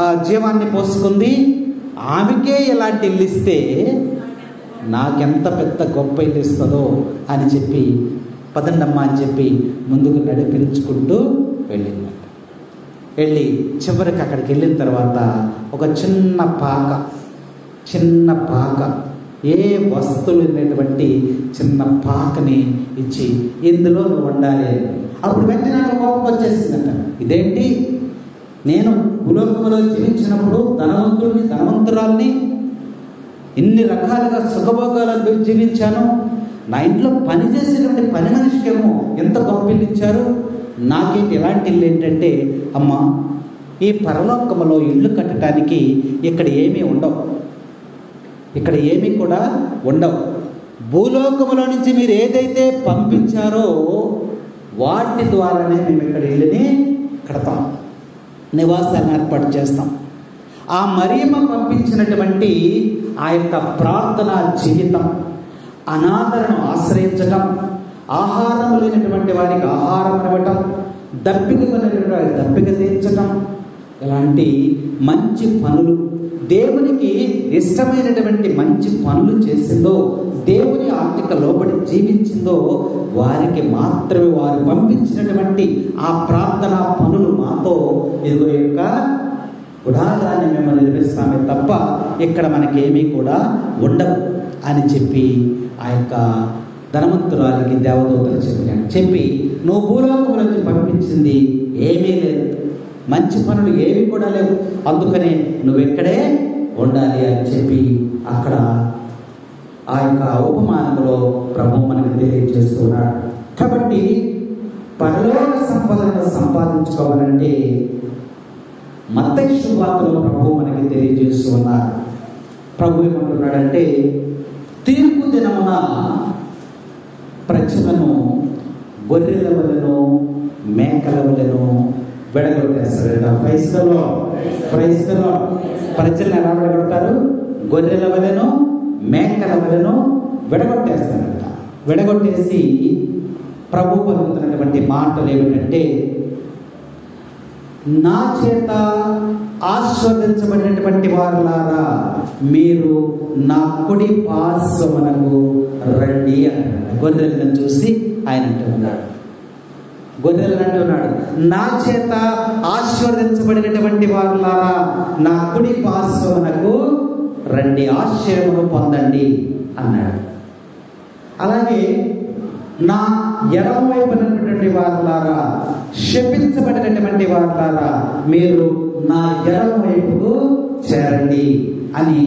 ఆ జీవాన్ని పోసుకుంది, ఆమెకే ఇలాంటి ఇల్లు ఇస్తే నాకెంత పెద్ద గొప్ప ఇల్లు ఇస్తుందో అని చెప్పి పదండమ్మ అని చెప్పి ముందుకు నడిపించుకుంటూ వెళ్ళిందంట. వెళ్ళి చివరికి అక్కడికి వెళ్ళిన తర్వాత ఒక చిన్న పాక ఏ వస్తువులు ఉన్నటువంటి చిన్న పాకని ఇచ్చి ఇందులో నువ్వు ఉండాలి. అప్పుడు వెంటనే నాకు కోపం వచ్చేసిందంట, ఇదేంటి నేను భూలోకంలో జీవించినప్పుడు ధనవంతురాల్ని ఇన్ని రకాలుగా సుఖభోగాలను జీవించాను, నా ఇంట్లో పనిచేసేటువంటి పని మనిషికేమో ఎంత గొప్ప ఇల్లు ఇచ్చారు, నాకేంటి ఇలాంటి ఇల్లు ఏంటంటే, అమ్మా ఈ పరలోకములో ఇల్లు కట్టడానికి ఇక్కడ ఏమీ ఉండవు, ఇక్కడ ఏమీ కూడా ఉండవు. భూలోకములో నుంచి మీరు ఏదైతే పంపించారో వాటి ద్వారానే మేము ఇక్కడ ఇల్లుని కడతాం, నివాసాన్ని ఏర్పాటు చేస్తాం. ఆ మరియమ్మ పంపించినటువంటి ఆ యొక్క ప్రార్థన జీవితం, అనాథలను ఆశ్రయించటం, ఆహారం లేనటువంటి వారికి ఆహారం ఇవ్వటం, దప్పిక కొనేటువంటి వారికి దప్పిక తీర్చటం, ఇలాంటి మంచి పనులు, దేవునికి ఇష్టమైనటువంటి మంచి పనులు చేసిందో, దేవుని ఆజ్ఞక లోబడి జీవించిందో వారికి మాత్రమే వారు పంపించినటువంటి ఆ ప్రార్థన పనులు మాతో ఇదిగో యొక్క గుడారాన్ని మేము నిర్మిస్తామే తప్ప ఇక్కడ మనకేమీ కూడా ఉండవు అని చెప్పి ఆ యొక్క ధనవంతురాలికి దేవదూతలు చెప్పి నువ్వు భూలోకం నుంచి పంపించింది ఏమీ లేదు, మంచి పనులు ఏవి కూడా లేవు, అందుకనే నువ్వెక్కడే ఉండాలి అని చెప్పి అక్కడ ఆ యొక్క ఉపమానంలో ప్రభు మనకు తెలియజేస్తున్నాడు. కాబట్టి పరలోక సంపదను సంపాదించుకోవాలంటే మత్తయి సువార్తలో ప్రభు మనకి తెలియజేస్తున్నారు. ప్రభు ఏమంటున్నాడంటే, తీర్పు దినమున ప్రజలను గొర్రెల వలెను మేకల వలెను విడగొట్టేస్తాడు. క్రైస్తవులు ప్రజలను ఎలా విడగొడతారు? గొర్రెల వలెను మేకల వలెను విడగొట్టేస్తాడంట. విడగొట్టేసి ప్రభు పలుకుతున్నటువంటి మాటలు ఏమిటంటే, నా చేత ఆస్వాదించబడినటువంటి వారులారా మీరు నా కుడి పార్శ్వమునకు రండి అంటున్నాడు. గొర్రెలను చూసి ఆయన అంటున్నాడు, నా చేత ఆశీర్వదించబడినటువంటి వారులారా నా కుడి పార్శ్వమునకు రండి, ఆశ్రయమును పొందండి అన్నాడు. అలాగే నా ఎడమ వైపునటువంటి వారులారా, శపించబడినటువంటి వారులారా మీరు నా ఎడమ వైపుకు చేరండి అని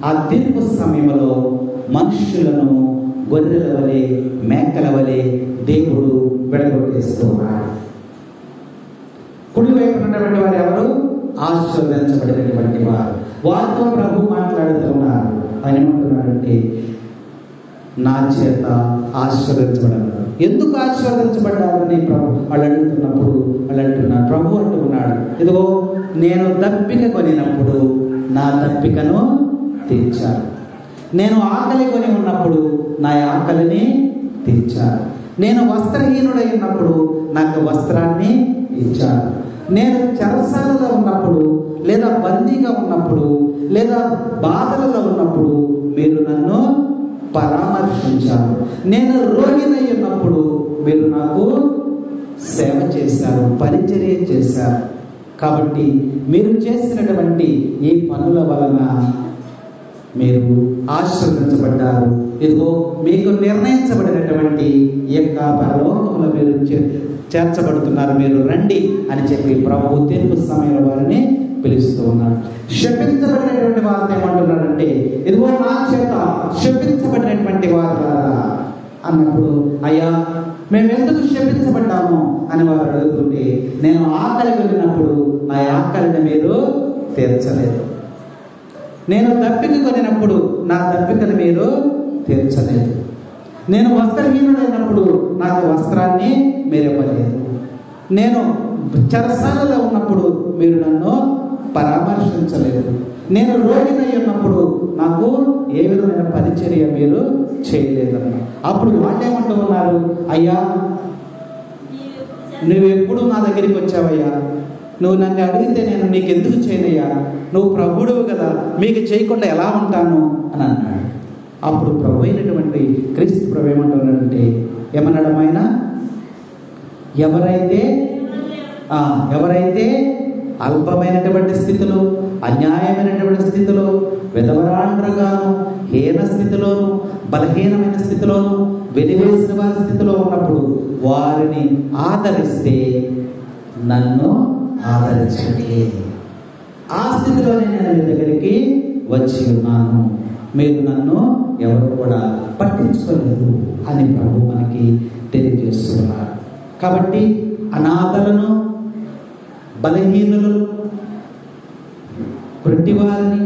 ఆ తీర్పు సమయంలో మనుషులను గొర్రెల వలె మేకల వలె దేవుడు విడగొట్టేస్తున్నాడు. కుడి వైపు ఉన్నటువంటి వారు ఎవరు? ఆశీర్వదించబడినటువంటి వారు. వారితో ప్రభు మాట్లాడుతున్నారు. ఆయన ఏమంటున్నాడంటే, నా చేత ఆశీర్వదించబడ్డారు. ఎందుకు ఆశీర్వదించబడ్డారని ప్రభు వాళ్ళు అడుగుతున్నప్పుడు వాళ్ళు అంటున్నారు, ప్రభు అంటున్నాడు, ఇదిగో నేను దప్పిక కొనినప్పుడు నా దప్పికను తీర్చారు. నేను ఆకలి కొని ఉన్నప్పుడు నా ఆకలిని తీర్చారు. నేను వస్త్రహీనుడై ఉన్నప్పుడు నాకు వస్త్రాన్ని ఇచ్చారు. నేను చెరసాలలో ఉన్నప్పుడు లేదా బందీగా ఉన్నప్పుడు లేదా బాధలలో ఉన్నప్పుడు మీరు నన్ను పరామర్శించారు. నేను రోగినై ఉన్నప్పుడు మీరు నాకు సేవ చేశారు, పరిచర్య చేశారు. కాబట్టి మీరు చేసినటువంటి ఈ పనుల వలన మీరు ఆశీర్వదించబడ్డారు. ఇదిగో మీకు నిర్ణయించబడినటువంటి ఈ యొక్క పరలోకంలో మీరు చేర్చబడుతున్నారు, మీరు రండి అని చెప్పి ప్రభు తీర్పు సమయంలో వారిని పిలుస్తూ ఉన్నాడు. శపించబడినటువంటి వారిని ఏమంటున్నాడంటే, ఇదిగో నా చేత శపించబడినటువంటి వారు అన్నప్పుడు, అయ్యా మేము ఎందుకు శపించబడ్డాము అని వారు అడుగుతుంటే, నేను ఆకలి వెళ్ళినప్పుడు నా ఆకలిని మీరు తీర్చలేదు. నేను దప్పిక కొనినప్పుడు నా దప్పికను మీరు తీర్చలేదు. నేను వస్త్రహీనుడైనప్పుడు నాకు వస్త్రాన్ని మీరు ఇవ్వలేదు. నేను చెరసాలలో ఉన్నప్పుడు మీరు నన్ను పరామర్శించలేదు. నేను రోగినై ఉన్నప్పుడు నాకు ఏ విధమైన పరిచర్య మీరు చేయలేదన్న. అప్పుడు వాళ్ళు ఏమంటూ ఉన్నారు, అయ్యా నువ్వు ఎప్పుడు నా దగ్గరికి వచ్చావయ్యా, నువ్వు నన్ను అడిగితే నేను నీకు ఎందుకు చేయనయ్యా, నువ్వు ప్రభువుడు కదా, మీకు చేయకుండా ఎలా ఉంటాను అని అన్నాడు. అప్పుడు ప్రభు అయినటువంటి క్రీస్తు ప్రభు ఏమంటున్నాడంటే, ఏమన్నాడు ఆయన, ఎవరైతే అల్పమైనటువంటి స్థితిలో, అన్యాయమైనటువంటి స్థితిలో, విధవరాండ్రగాను, హీన స్థితిలోను, బలహీనమైన స్థితిలోను, వెలివేసిన వారి స్థితిలో ఉన్నప్పుడు వారిని ఆదరిస్తే నన్ను ఆదరించండి. ఆ స్థితిలోనే నేను మీ దగ్గరికి వచ్చి ఉన్నాను, మీరు నన్ను ఎవరు కూడా పట్టించుకోలేదు అని ప్రభు మనకి తెలియజేస్తున్నారు. కాబట్టి అనాథలను, బలహీనులను, గుడ్డివారిని,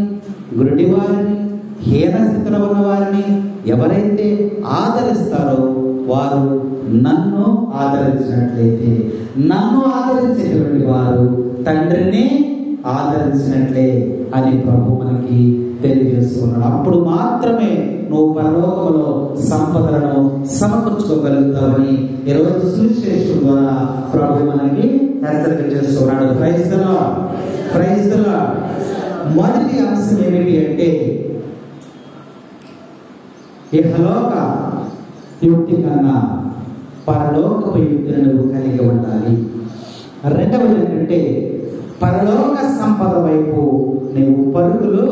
హీన స్థితిలో ఉన్న వారిని ఎవరైతే ఆదరిస్తారో వారు నన్ను ఆదరించినట్లయితే, నన్ను ఆదరించేటువంటి వారు తండ్రిని ఆదరించినట్లే అని ప్రభు మనకి తెలియజేస్తున్నాడు. అప్పుడు మాత్రమే నువ్వు పరలోకంలో సంపదలను సమకూర్చుకోగలుగుతావని ఈరోజు సువిశేషం ద్వారా ప్రభు మనకి హెచ్చరిక చేస్తున్నాడు. Praise the Lord, praise the Lord. మొదటి అంశం ఏమిటి అంటే, ఇహలోక యుక్తి కన్నా పరలోకపు యుక్తిని నువ్వు కలిగి ఉండాలి. రెండవది ఏంటంటే, పరలోక సంపద వైపు నువ్వు పరుగులు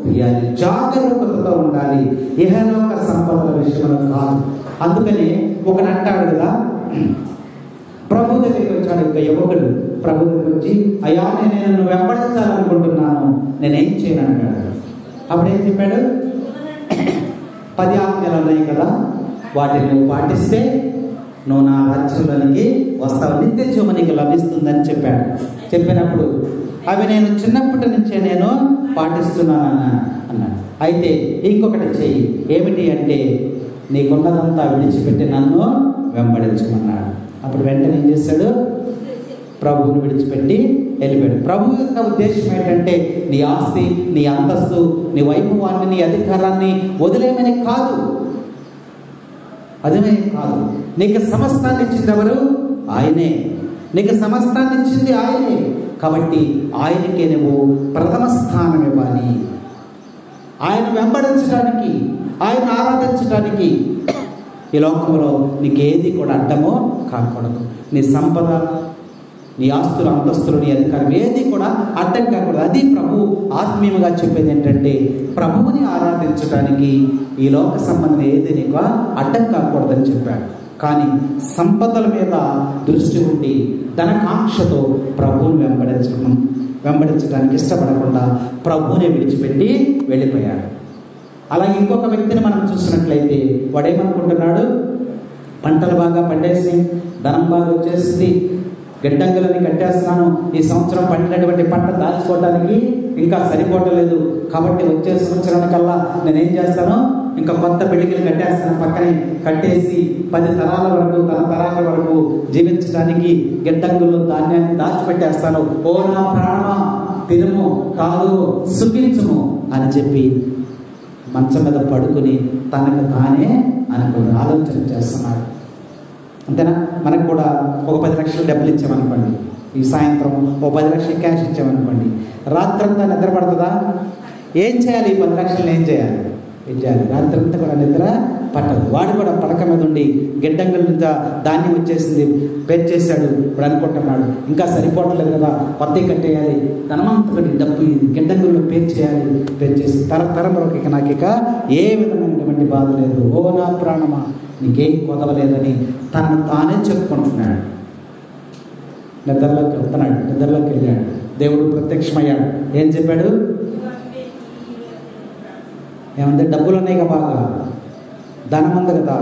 తీయాలి, జాగరూకతతో ఉండాలి, ఇహలోక సంపదల విషయంలో కాదు. అందుకని ఒకడు అంటాడు కదా, ప్రభు దగ్గరికి వచ్చాడు ఒక యువకుడు. ప్రభు దగ్గరికి వచ్చి, అయ్యా నేను నిన్ను వెంబడించాలనుకుంటున్నాను, నేనేం చేయను అన్నాడు. అప్పుడు ఏం చెప్పాడు, 10 ఆజ్ఞలు ఉన్నాయి కదా, వాటిని నువ్వు పాటిస్తే నువ్వు నా రాజ్యంలోనికి వస్తావు, నిత్య జీవం నీకు లభిస్తుందని చెప్పాడు. చెప్పినప్పుడు అవి నేను చిన్నప్పటి నుంచే నేను పాటిస్తున్నాను అన్నాడు. అయితే ఇంకొకటి చెయ్యి, ఏమిటి అంటే నీకున్నదంతా విడిచిపెట్టి నన్ను వెంబడించమన్నాడు. అప్పుడు వెంటనే ఏం చేశాడు, ప్రభువుని విడిచిపెట్టి వెళ్ళిపోయాడు. ప్రభు యొక్క ఉద్దేశం ఏంటంటే, నీ ఆస్తి, నీ అంతస్తు, నీ వైభవాన్ని, నీ అధికారాన్ని వదిలేమని కాదు, అదేమే కాదు. నీకు సమస్తాన్ని ఇచ్చింది ఎవరు? ఆయనే. నీకు సమస్తాన్ని ఇచ్చింది ఆయనే. కాబట్టి ఆయనకే నువ్వు ప్రథమ స్థానం ఇవ్వాలి. ఆయన వెంబడించడానికి, ఆయన ఆరాధించడానికి ఈ లోకంలో నీకేది కూడా అడ్డమో కాకూడదు. నీ సంపద, నీ ఆస్తులు, అంతస్తులు, నీ అధికారం ఏది కూడా అడ్డం కాకూడదు. అది ప్రభు ఆత్మీయంగా చెప్పేది ఏంటంటే, ప్రభువుని ఆరాధించడానికి ఈ లోక సంబంధం ఏది నీకు అడ్డం కాకూడదని చెప్పాడు. కానీ సంపదల మీద దృష్టి ఉండి ధనకాంక్షతో ప్రభువుని వెంబడించడానికి ఇష్టపడకుండా ప్రభువుని విడిచిపెట్టి వెళ్ళిపోయాడు. అలాగే ఇంకొక వ్యక్తిని మనం చూసినట్లయితే వాడేమనుకుంటున్నాడు, పంటలు బాగా పండేసి ధనం బాగా వచ్చేసింది, గిడ్డంగులని కట్టేస్తున్నాను, ఈ సంవత్సరం పండినటువంటి పంట దాచుకోవడానికి ఇంకా సరిపోవట్లేదు, కాబట్టి వచ్చే సంవత్సరానికల్లా నేనేం చేస్తాను, ఇంకా కొత్త బిల్డింగ్లు కట్టేస్తాను, పక్కనే కట్టేసి 10 తరాల వరకు, తన తరాల వరకు జీవించడానికి గిడ్డంగుల్లో ధాన్యాన్ని దాచిపెట్టేస్తాను. ఓ నా ప్రాణమా తినుము కాదు సుఖించుము అని చెప్పి మంచం మీద పడుకుని తనకు తానే అనుకుని ఆలోచన చేస్తున్నాడు. అంతేనా? మనకు కూడా ఒక 10 లక్షలు డబ్బులు ఇచ్చామనుకోండి, ఈ సాయంత్రం ఓ 10 లక్షలు క్యాష్ ఇచ్చామనుకోండి, రాత్రంతా నిద్ర పడుతుందా? ఏం చేయాలి? ఈ 10 లక్షలు ఏం చేయాలి? రాత్రంతా కూడా నిద్ర పట్టదు. వాడు కూడా పడక మీద ఉండి గిడ్డంగుల నుంచి ధాన్యం వచ్చేసింది, పేరు చేశాడు. ఇప్పుడు అనుకుంటున్నాడు ఇంకా సరిపోవట్లేదు కదా, కొత్తవి కట్టేయాలి, ధనవంతుడి డబ్బు గిడ్డంగుల్లో పేరు చేయాలి. పేరు చేసి తరతరంలోకి నాకు ఇక ఏ విధమైనటువంటి బాధ లేదు, ఓ నా ప్రాణమా నీకేం కొదవలేదని తనను తానే చెప్పుకుంటున్నాడు. నిద్రలోకి వెళ్తున్నాడు. నిద్రలోకి వెళ్ళాడు. దేవుడు ప్రత్యక్షమయ్యాడు. ఏం చెప్పాడు? ఏమంటే డబ్బులు ఉన్నాయి కదా, బాగా ధనం ఉంది కదా,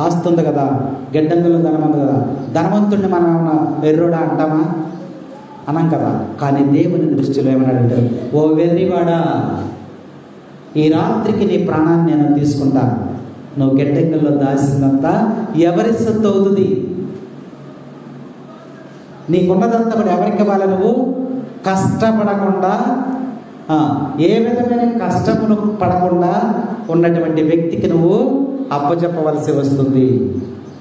ఆస్తి ఉంది కదా, గిడ్డంగుల్లో ధనం ఉంది కదా, ధనవంతుడిని మనం ఏమన్నా ఎర్రోడా అంటామా? అనం కదా. కానీ దేవుని దృష్టిలో ఏమన్నాడంటే, ఓ వెర్రివాడా, ఈ రాత్రికి నీ ప్రాణాన్ని నేను తీసుకుంటాను. నువ్వు గిడ్డంగుల్లో దాసిందంతా ఎవరి సొత్తు అవుతుంది? నీకున్నదంతా కూడా ఎవరికి ఇవ్వాలి? నువ్వు కష్టపడకుండా, ఏ విధమైన కష్టములు పడకుండా ఉన్నటువంటి వ్యక్తికి నువ్వు అప్పచెప్పవలసి వస్తుంది.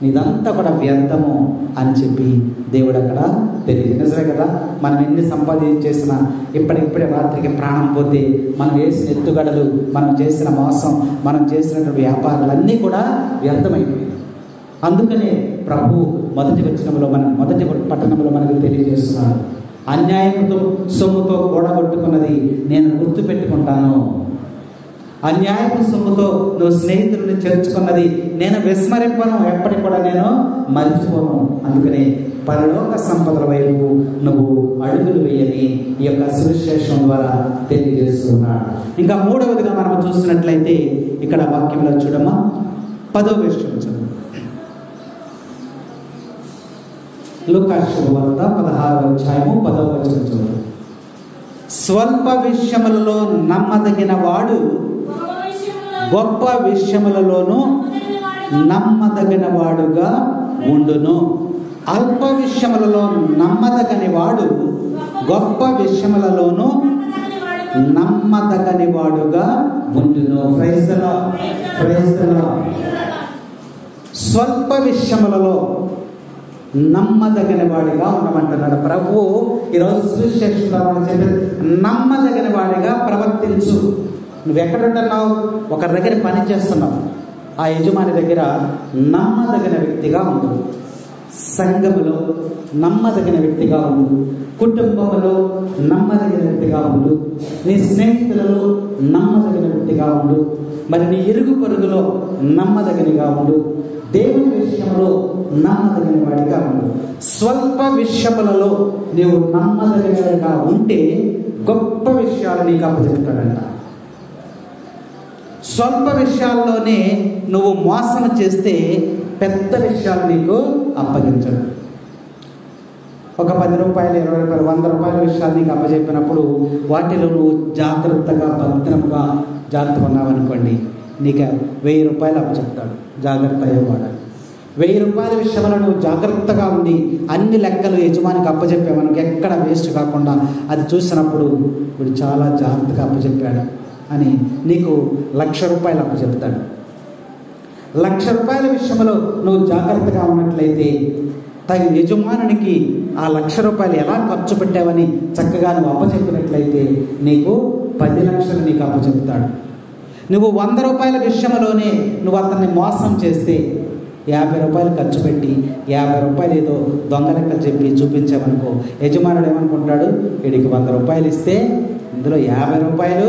నీదంతా కూడా వ్యర్థము అని చెప్పి దేవుడు అక్కడ తెలియదు. నిజమే కదా, మనం ఎన్ని సంపాదించేసినా ఇప్పటికిప్పుడే రాత్రికి ప్రాణం పోతే మనం వేసిన ఎత్తుగడలు, మనం చేసిన మోసం, మనం చేసినటువంటి వ్యాపారాలన్నీ కూడా వ్యర్థమైపోయాయి. అందుకనే ప్రభు మొదటి పట్టణంలో మనకు తెలియజేస్తున్నాడు, అన్యాయంతో సొమ్ముతో కూడగొట్టుకున్నది నేను గుర్తు పెట్టుకుంటాను, అన్యాయపు సొమ్ముతో నువ్వు స్నేహితులను చేర్చుకున్నది నేను విస్మరింపను, ఎప్పటికి కూడా నేను మర్చిపోను. అందుకనే పరలోక సంపదల వైపు నువ్వు అడుగులు వేయని ఈ యొక్క సువిశేషం ద్వారా తెలియజేస్తున్నాడు. ఇంకా మూడవదిగా మనం చూసినట్లయితే ఇక్కడ వాక్యంలో చూడమ్మా, 10వ విషయం చదువు. లూకాసు శుభవార్త 16వ అధ్యాయము 10వ వచనం చదువు. స్వల్ప విషయములలో నమ్మదగిన వాడు గొప్ప విషయములలోనూ నమ్మదగిన వాడుగా ఉండును. అల్ప విషయములలో నమ్మదగని వాడు గొప్ప విషయములలోనూ నమ్మదగని వాడుగా ఉండును. Praise the Lord, praise the Lord. స్వల్ప విషయములలో నమ్మదగిన వాడిగా ఉండమంటున్నాడు ప్రభు. ఈరోజు సువిశేషంలో మనం చెప్పేది నమ్మదగిన వాడిగా ప్రవర్తించు. నువ్వు ఎక్కడుంటున్నావు? ఒకరి దగ్గర పని చేస్తున్నావు, ఆ యజమాని దగ్గర నమ్మదగిన వ్యక్తిగా ఉండు. సంఘములో నమ్మదగిన వ్యక్తిగా ఉండు. కుటుంబంలో నమ్మదగిన వ్యక్తిగా ఉండు. నీ స్నేహితులలో నమ్మదగిన వ్యక్తిగా ఉండు. మరి నీ ఇరుగు పొరుగులో నమ్మదగినగా ఉండు. దేవుని విషయంలో నమ్మదగిన వాడిగా ఉండు. స్వల్ప విషయములలో నీవు నమ్మదగినగా ఉంటే గొప్ప విషయాలు నీకు అప్పచెప్తాడంట. స్వల్ప విషయాల్లోనే నువ్వు మోసం చేస్తే పెద్ద విషయాలు నీకు అప్పగించడు. ఒక 10 రూపాయలు, 20 రూపాయలు, 100 రూపాయల విషయాలు నీకు అప్పచెప్పినప్పుడు వాటిలో నువ్వు జాగ్రత్తగా భద్రంగా జాగ్రత్త ఉన్నావనుకోండి, నీకు 1000 రూపాయలు అప్పచెప్తాడు. జాగ్రత్త అయ్యేవాడు. 1000 రూపాయల విషయంలో నువ్వు జాగ్రత్తగా ఉండి అన్ని లెక్కలు యజమానికి అప్పచెప్పామనుకో, ఎక్కడ వేస్ట్ కాకుండా అది చూసినప్పుడు ఇప్పుడు చాలా జాగ్రత్తగా అప్పచెప్పాడు అని నీకు 1,00,000 రూపాయలు అప్పచెప్తాడు. 1,00,000 రూపాయల విషయంలో నువ్వు జాగ్రత్తగా ఉన్నట్లయితే తగిన యజమానునికి ఆ 1,00,000 రూపాయలు ఎలా ఖర్చు పెట్టావని చక్కగా నువ్వు అప్పచెప్పినట్లయితే నీకు 10 లక్షలు నీకు అప్పచెప్తాడు. నువ్వు 100 రూపాయల విషయంలోనే నువ్వు అతన్ని మోసం చేస్తే 50 రూపాయలు ఖర్చు పెట్టి 50 రూపాయలు ఏదో దొంగ లెక్కలు చెప్పి చూపించామనుకో, యజమానుడు ఏమనుకుంటాడు, వీడికి 100 రూపాయలు ఇస్తే ఇందులో 50 రూపాయలు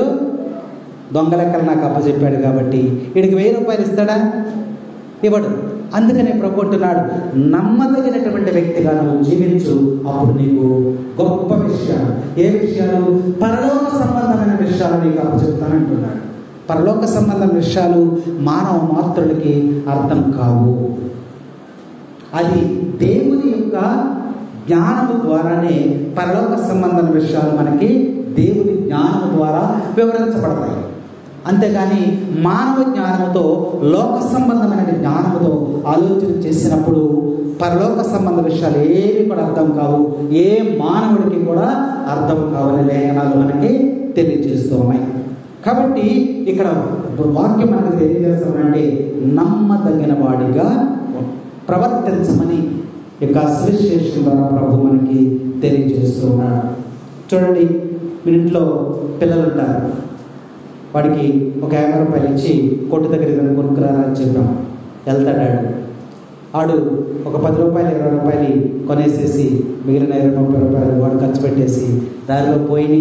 దొంగ లెక్కలు నాకు అప్పచెప్పాడు కాబట్టి వీడికి 1000 రూపాయలు ఇస్తాడా? ఇవ్వడు. అందుకనే ప్రభు అంటున్నాడు, నమ్మదగినటువంటి వ్యక్తిగా నువ్వు జీవించు. అప్పుడు నీకు గొప్ప విషయాలు, ఏ విషయాలు? పరలోక సంబంధమైన విషయాలు నీకు అప్పచెప్తానంటున్నాడు. పరలోక సంబంధం విషయాలు మానవ మాత్రులకి అర్థం కావు. అది దేవుని యొక్క జ్ఞానము ద్వారానే పరలోక సంబంధమైన విషయాలు మనకి దేవుని జ్ఞానము ద్వారా వివరించబడతాయి. అంతేగాని మానవ జ్ఞానముతో, లోక సంబంధమైన జ్ఞానముతో ఆలోచన చేసినప్పుడు పరలోక సంబంధ విషయాలు ఏవి కూడా అర్థం కావు. ఏ మానవుడికి కూడా అర్థం కావని లేఖనాలు మనకి తెలియజేస్తూ ఉన్నాయి. కాబట్టి ఇక్కడ వాక్యం మనకు తెలియజేస్తామంటే నమ్మదగిన వాడిగా ప్రవర్తించమని ఇక సువిశేషం ద్వారా ప్రభు మనకి తెలియజేస్తూ ఉన్నాడు. చూడండి, మీ ఇంట్లో పిల్లలు ఉంటారు, వాడికి ఒక 50 రూపాయలు ఇచ్చి కొట్టు దగ్గర కొనుక్కురారా అని చెప్పాం. వెళ్తాడాడు, ఆడు ఒక 10 రూపాయలు 20 రూపాయలు కొనేసేసి మిగిలిన 20-30 రూపాయలు వాడు ఖర్చు పెట్టేసి దారిలో పోయి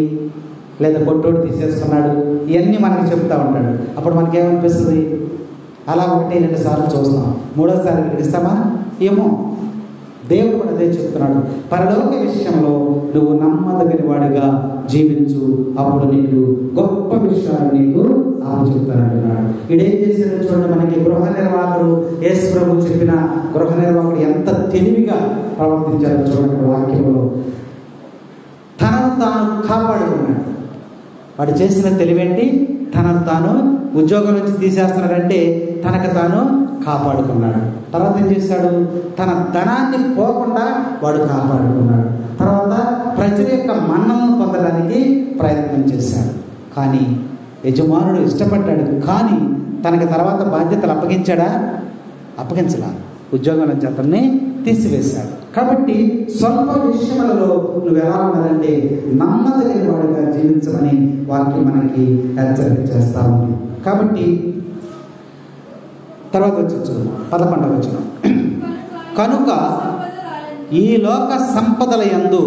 లేదా కొట్టోడు తీసేసుకున్నాడు, ఇవన్నీ మనకి చెప్తా ఉంటాడు. అప్పుడు మనకేమనిపిస్తుంది? అలా 1-2 సార్లు చూస్తాం, 3వ సారి ఇస్తామా? ఏమో. దేవుడు కూడా అదే చెప్తున్నాడు, పరలోక విషయంలో నువ్వు నమ్మదగిన వాడిగా జీవించు, అప్పుడు నీకు గొప్ప విషయాలు నీకు చెప్తానంటున్నాడు. ఇడేం చేశాడో చూడండి, మనకి గృహ నిర్వాహకుడు యేసు ప్రభు చెప్పిన గృహ నిర్వాహకుడు ఎంత తెలివిగా ప్రవర్తించారో చూడండి. వాక్యంలో తనను తాను కాపాడుకున్నాడు. వాడు చేసిన తెలివేంటి? తనను తాను ఉద్యోగం నుంచి తీసేస్తున్నాడంటే తనకు తాను కాపాడుకున్నాడు. తర్వాత ఏం చేశాడు? తన ధనాన్ని పోకుండా వాడు కాపాడుకున్నాడు. తర్వాత ప్రజల యొక్క మన్నలను పొందడానికి ప్రయత్నం చేశాడు. కానీ యజమానుడు ఇష్టపడ్డాడు, కానీ తనకు తర్వాత బాధ్యతలు అప్పగించాడా? అప్పగించలా. ఉద్యోగం నుంచి అతన్ని తీసివేశాడు. కాబట్టి స్వల్ప విషయములలో నువ్వు ఎలా ఉండాలంటే నమ్మదగిన వాడిగా జీవించమని వాక్యం మనకి హెచ్చరిక చేస్తా ఉంది. కాబట్టి తర్వాత వచ్చి 11వ వచనం, కనుక ఈ లోక సంపదల యందు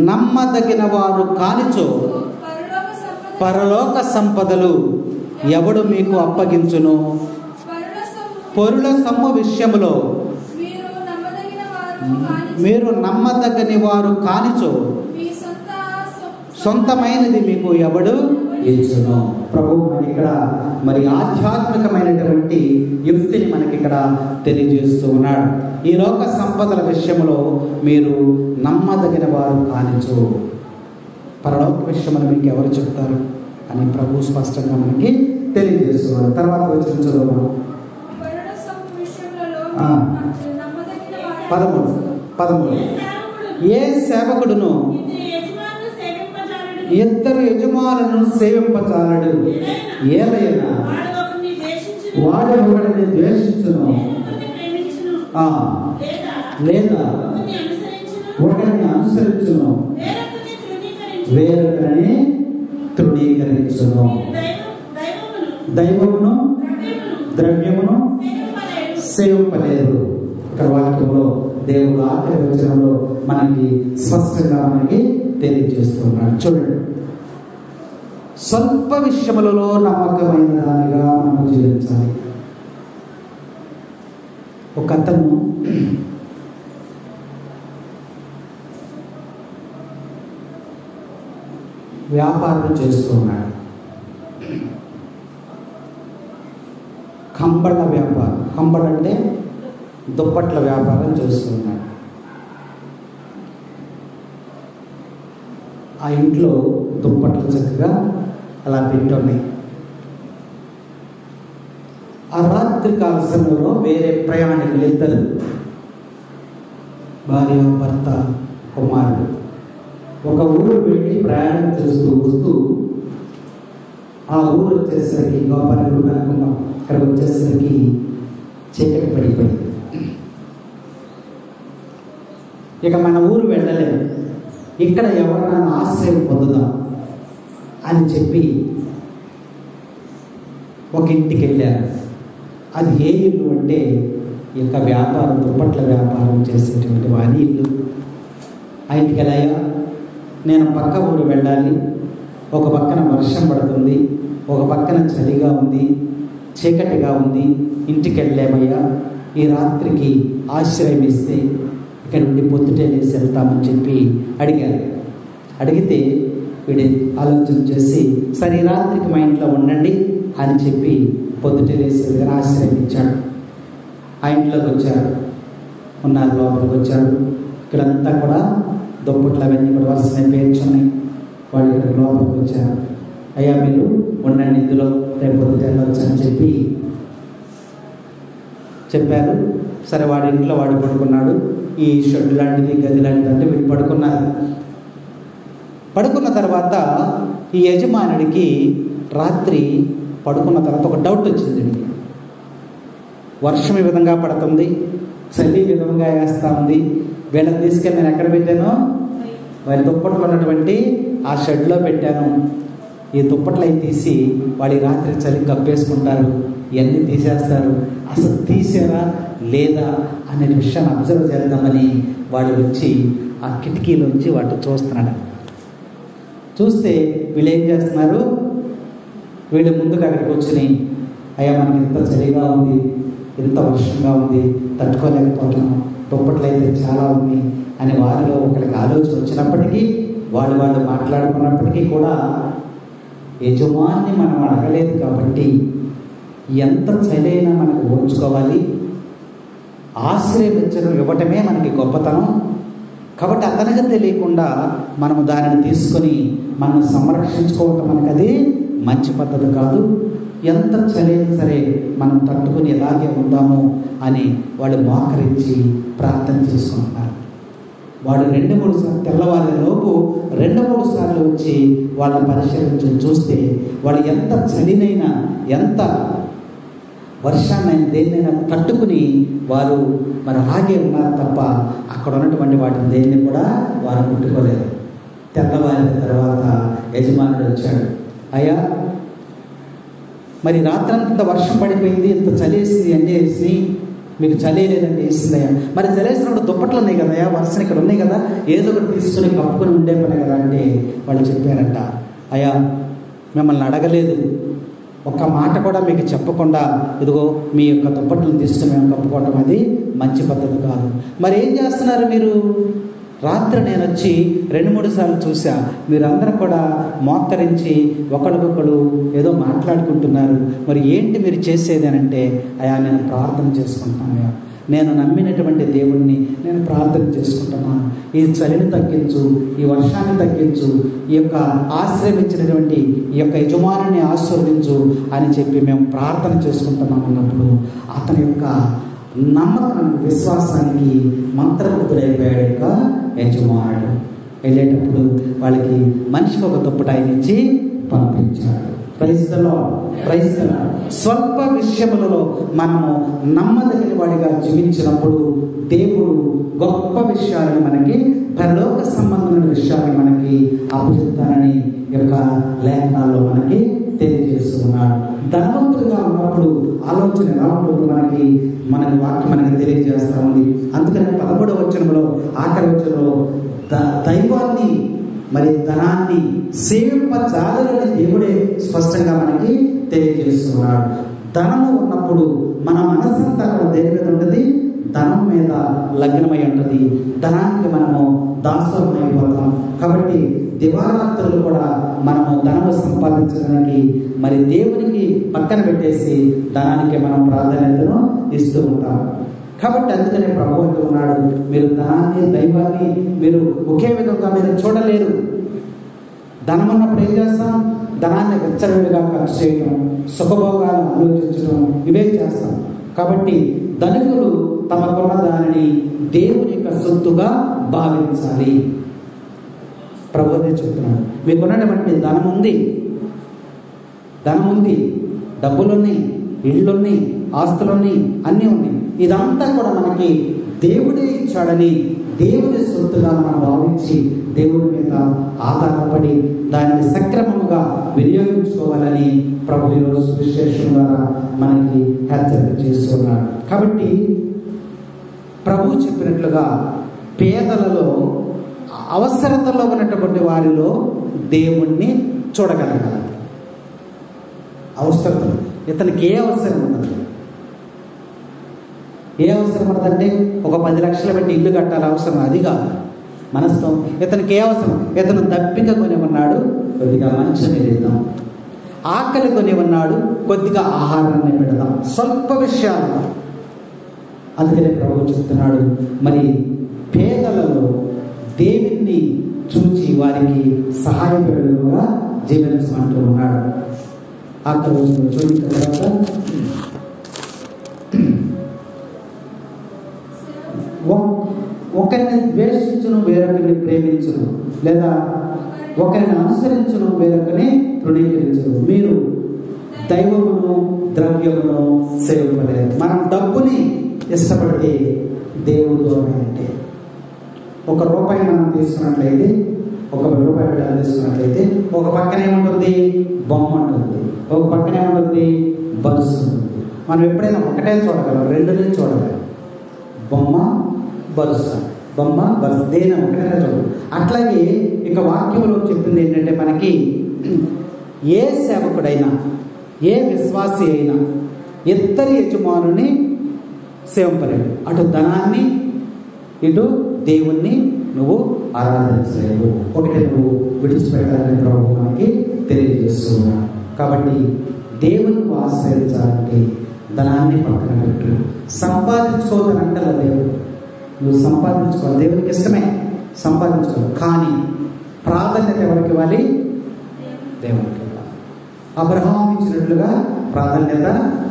నమ్మదగిన వారు కానిచో పరలోక సంపదలు ఎవడు మీకు అప్పగించును? పరుల సొమ్ము విషయములో మీరు నమ్మదగని వారు కానిచో సొంతమైనది మీకు ఎవడు ఇచ్చును? ప్రభు మనకి ఇక్కడ మరి ఆధ్యాత్మికమైనటువంటి యుక్తిని మనకి ఇక్కడ తెలియజేస్తూ ఉన్నాడు. ఈ లోక సంపదల విషయంలో మీరు నమ్మదగిన వారు కానిచో పరలోక విషయములు మీకు ఎవరు చెప్తారు అని ప్రభు స్పష్టంగా మనకి తెలియజేస్తున్నారు. తర్వాత వచ్చిన చదువు 13. ఏ సేవకుడును ఇద్దరు యజమానులను సేవింపచాలడు, ఏదైనా వాడు ఒకడిని ద్వేషించును లేదా ఒకరిని అనుసరించును, వేరొకరిని తృణీకరించును. దైవమును ద్రవ్యమును సేవింపలేదు. ఇక్కడ వాక్యంలో దేవుడు ఆఖరి వచనంలో మనకి స్పష్టంగా మనకి తెలియజేస్తున్నాడు. చూడండి, స్వల్ప విషయములలో నమ్మకమైన దానిగా మనం జీవించాలి. ఒక అతను వ్యాపారం చేస్తున్నాడు. కంబళ వ్యాపారం. కంబళ అంటే దుప్పట్ల వ్యాపారం చేస్తున్నాడు. ఆ ఇంట్లో దుప్పట్లు చక్కగా అలా పెట్టున్నాయి. ఆ రాత్రి కాల సమయంలో వేరే ప్రయాణికులు ఇద్దరు, భార్య భర్త కుమారుడు, ఒక ఊరు వెళ్ళి ప్రయాణం చేస్తూ వస్తూ ఆ ఊరు వచ్చేసరికి గోపాలూరు అనుకున్నాం, ఇక్కడికి వచ్చేసరికి చీకటి పడిపోయింది. ఇక మన ఊరు వెళ్ళలేము, ఇక్కడ ఎవరైనా ఆశ్రయం పొందుదాం అని చెప్పి ఒక ఇంటికి వెళ్ళారు. అది ఏ ఇల్లు అంటే ఇంకా వ్యాపారం, దుప్పట్ల వ్యాపారం చేసేటువంటి వారి ఇల్లు. ఆ ఇంటికి వెళ్ళాయా, నేను పక్క ఊరు వెళ్ళాలి, ఒక పక్కన వర్షం పడుతుంది, ఒక పక్కన చలిగా ఉంది, చీకటిగా ఉంది, ఇంటికి వెళ్ళామయ్యా, ఈ రాత్రికి ఆశ్రయం ఇస్తే ఇక్కడ నుండి పొద్దుటే లేసి వెళ్తామని చెప్పి అడిగారు. అడిగితే వీడి ఆలోచన చేసి సరే రాత్రికి మా ఇంట్లో ఉండండి అని చెప్పి పొద్దుటే లేసి దగ్గర ఆశ్రయం ఇచ్చాడు. ఆ ఇంట్లోకి వచ్చారు, ఉన్నారు, లోపలికి వచ్చాడు. ఇక్కడంతా కూడా దుప్పట్లు అవన్నీ కూడా వరుసనే పేర్చున్నాయి. వాళ్ళు ఇక్కడ లోపలికి వచ్చారు. అయ్యా మీరు ఉండండి, ఇందులో రేపు పొద్దుట వెళ్ళొచ్చు అని చెప్పారు. సరే వాడి ఇంట్లో వాడు పడుకున్నాడు. ఈ షెడ్ లాంటిది, గది లాంటిది అంటే వీళ్ళు పడుకున్నారు. పడుకున్న తర్వాత ఈ యజమానుడికి రాత్రి పడుకున్న తర్వాత ఒక డౌట్ వచ్చింది. వర్షం ఈ విధంగా పడుతుంది, చలి ఈ విధంగా వేస్తూ ఉంది. వీళ్ళని తీసుకెళ్ళి నేను ఎక్కడ పెట్టాను? వాళ్ళ దుప్పట్లు ఉన్నటువంటి ఆ షెడ్లో పెట్టాను. ఈ దుప్పట్లు అవి తీసి వాడి రాత్రి చలి కప్పేసుకుంటారు, ఇవన్నీ తీసేస్తారు. అసలు తీసారా లేదా అనే విషయాన్ని అబ్జర్వ్ చేద్దామని వాడు వచ్చి ఆ కిటికీలోంచి వాటి చూస్తున్నాడు. చూస్తే వీళ్ళు ఏం చేస్తున్నారు? వీళ్ళు ముందుకు అక్కడికి వచ్చినాయి. అయ్యా మనకి ఇంత చలిగా ఉంది, ఇంత వర్షంగా ఉంది, తట్టుకోలేకపోతున్నాం, దుప్పట్లు అయితే చాలా ఉంది అని వారిలో ఒకరికి ఆలోచన వచ్చినప్పటికీ వాళ్ళు మాట్లాడుకున్నప్పటికీ కూడా యజమాన్ని మనం అడగలేదు కాబట్టి ఎంత చలైనా మనకు ఓర్చుకోవాలి, ఆశ్రయించడం ఇవ్వటమే మనకి గొప్పతనం. కాబట్టి అతనికి తెలియకుండా మనము దానిని తీసుకొని మనం సంరక్షించుకోవటం మనకు అది మంచి పద్ధతి కాదు. ఎంత చలైనా సరే మనం తట్టుకుని ఎలాగే ఉందాము అని వాళ్ళు మోకరించి ప్రార్థన చేసుకుంటున్నారు. వాడు 2-3 సార్లు తెల్లవారే లోపు 2-3 సార్లు వచ్చి వాళ్ళని పరిశీలించి చూస్తే వాళ్ళు ఎంత చలినైనా, ఎంత వర్షాన్నైనా, దేన్నైనా తట్టుకుని వారు మరి అలాగే ఉన్నారు తప్ప అక్కడ ఉన్నటువంటి వాటిని దేన్ని కూడా వారు ముట్టుకోలేదు. తెల్లవారిన తర్వాత యజమానుడు వచ్చాడు. అయ్యా మరి రాత్రంతా వర్షం పడిపోయింది, ఇంత చలేసింది, అన్నీ వేసి మీకు చలి లేదండి వేసిందయ్యా. మరి చలేసినప్పుడు దుప్పట్లు ఉన్నాయి కదయ్యా, వర్షం ఇక్కడ ఉన్నాయి కదా, ఏదో ఒకటి తీసుకుని కప్పుకొని ఉండే పని కదా అంటే వాళ్ళు చెప్పారంట. అయ్యా మిమ్మల్ని అడగలేదు, ఒక్క మాట కూడా మీకు చెప్పకుండా ఇదిగో మీ యొక్క దుప్పట్లను తీసుకుని మేము కప్పుకోవటం అది మంచి పద్ధతి కాదు. మరి ఏం చేస్తున్నారు మీరు? రాత్రి నేను వచ్చి 2-3 సార్లు చూసా, మీరందరూ కూడా మోకరించి ఒకరికొకరు ఏదో మాట్లాడుకుంటున్నారు. మరి ఏంటి మీరు చేసేది అని అంటే, అయ్యా నేను ప్రార్థన చేసుకుంటాను, నేను నమ్మినటువంటి దేవుణ్ణి నేను ప్రార్థన చేసుకుంటున్నాను, ఈ చలిని తగ్గించు, ఈ వర్షాన్ని తగ్గించు, ఈ యొక్క ఆశ్రయించినటువంటి ఈ యొక్క యజమానిని ఆశీర్వదించు అని చెప్పి మేము ప్రార్థన చేసుకుంటున్నాం అన్నప్పుడు అతని యొక్క నమ్మకానికి, విశ్వాసానికి మంత్రముగ్ధుడైపోయాడు యొక్క యజమానుడు. వెళ్ళేటప్పుడు వాళ్ళకి మనిషికి ఒక దుప్పటి ఆయన ఇచ్చి పంపించాడు. క్రైస్తవ స్వల్ప విషయములలో మనము నమ్మదగిన వాడిగా జీవించినప్పుడు దేవుడు గొప్ప విషయాలను మనకి, పరలోక సంబంధమైన విషయాలను మనకి అప్పచెప్తానని యొక్క లేఖనాల్లో మనకి తెలియజేస్తున్నాడు. ధనవంతుడిగా ఉన్నప్పుడు ఆలోచన ఎలా ఉంటుందో మనకి వాక్యం మనకి తెలియజేస్తూ ఉంది. అందుకని 13వ వచనంలో, ఆఖరి వచనంలో దైవాన్ని మరి ధనాన్ని సేవింపజాలని దేవుడే స్పష్టంగా మనకి తెలియజేస్తున్నాడు. ధనము ఉన్నప్పుడు మన మనసంతా కూడా దేని మీద ఉంటుంది? ధనం మీద లగ్నమై ఉంటుంది. ధనానికి మనము దాసోహం అయిపోతాం. కాబట్టి దివారాత్రులు కూడా మనము ధనము సంపాదించడానికి మరి దేవునికి పక్కన పెట్టేసి ధనానికి మనం ప్రాధాన్యతను ఇస్తూ ఉంటాం. కాబట్టి అందుకనే ప్రభు అంటున్నాడు, మీరు ధనాన్ని, దైవాన్ని మీరు ఒకే విధంగా మీరు చూడలేరు. ధనం ఉన్నప్పుడు ఏం చేస్తాం? ధనాన్ని వెచ్చలవిడిగా ఖర్చు చేయడం, సుఖభోగాలు ఆలోచించడం, ఇవే చేస్తాం. కాబట్టి ధనికులు తమకున్న దానిని దేవుని యొక్క సొత్తుగా భావించాలి. ప్రభువే చెప్తున్నాడు, మీకున్నటువంటి ధనం ఉంది, డబ్బులున్నాయి, ఇళ్ళున్నాయి, ఆస్తులున్నాయి, అన్నీ ఉన్నాయి. ఇదంతా కూడా మనకి దేవుడే ఇచ్చాడని దేవుని సొత్తుగా మనం భావించి దేవుడి మీద ఆధారపడి దానిని సక్రమంగా వినియోగించుకోవాలని ప్రభు ఈరోజు విశేషం ద్వారా మనకి హెచ్చరిక చేస్తున్నాడు. కాబట్టి ప్రభు చెప్పినట్లుగా పేదలలో, అవసరతలో ఉన్నటువంటి వారిలో దేవుణ్ణి చూడగలగాలి. అవసరతలు ఇతనికి ఏ అవసరం ఉన్నది? ఏ అవసరం ఉన్నదంటే ఒక 10 లక్షలు పెట్టి ఇల్లు కట్టాలి అవసరం, అది కాదు. మనసుతో ఇతనికి ఏ అవసరం? ఇతను దప్పిక కొని ఉన్నాడు, కొద్దిగా మంచం వేద్దాం. ఆకలి కొని ఉన్నాడు, కొద్దిగా ఆహారాన్ని పెడదాం. స్వల్ప విషయాలు. అందుకనే ప్రభు చెప్తున్నాడు, మరి పేదలలో దేవుణ్ణి చూచి వారికి సహాయపడుగా జీవించమంటూ ఉన్నాడు. ఆఖరి రోజుల్లో చూసిన తర్వాత ఒకరిని ద్వేషించును వేరొకరిని ప్రేమించును, లేదా ఒకరిని అనుసరించును వేరొకరిని తృణీకరించును. మీరు దైవమును ద్రవ్యమును సేవింపలేరు. మనం డబ్బుని ఇష్టపడితే దేవుడు దూరమే. అంటే ₹1 మనం తీసుకున్నట్లయితే, ₹1 తీసుకున్నట్లయితే ఒక పక్కన ఏముంటుంది? బొమ్మ ఉంటుంది, ఒక పక్కన ఏముంటుంది? బరుసు ఉంటుంది. మనం ఎప్పుడైనా ఒకటే చూడగలం, రెండునే చూడగలం. బొమ్మ బరుసు, బొమ్మ బరుసు, దేని ఒకటైనా చూడగలం. అట్లాగే ఇక వాక్యంలో చెప్పింది ఏంటంటే, మనకి ఏ సేవకుడైనా ఏ విశ్వాసి అయినా ఇద్దరి యజమానుని సేవింపలేడు. అటు ధనాన్ని ఇటు దేవుణ్ణి నువ్వు ఆరాధించలేవు. ఒకటి నువ్వు విడిచిపెట్టాలని ప్రభు మనకి తెలియజేస్తున్నాడు. కాబట్టి దేవుని ఆశ్రయించాలంటే ధనాన్ని పక్కన పెట్టు. సంపాదించుకోవద్దంటే దేవుడు, నువ్వు సంపాదించుకోవాలి, దేవునికి ఇష్టమే సంపాదించుకోవాలి. కానీ ప్రాధాన్యత ఎవరికి ఇవ్వాలి? దేవునికి. అబ్రహాము ఇచ్చినట్లుగా ప్రాధాన్యత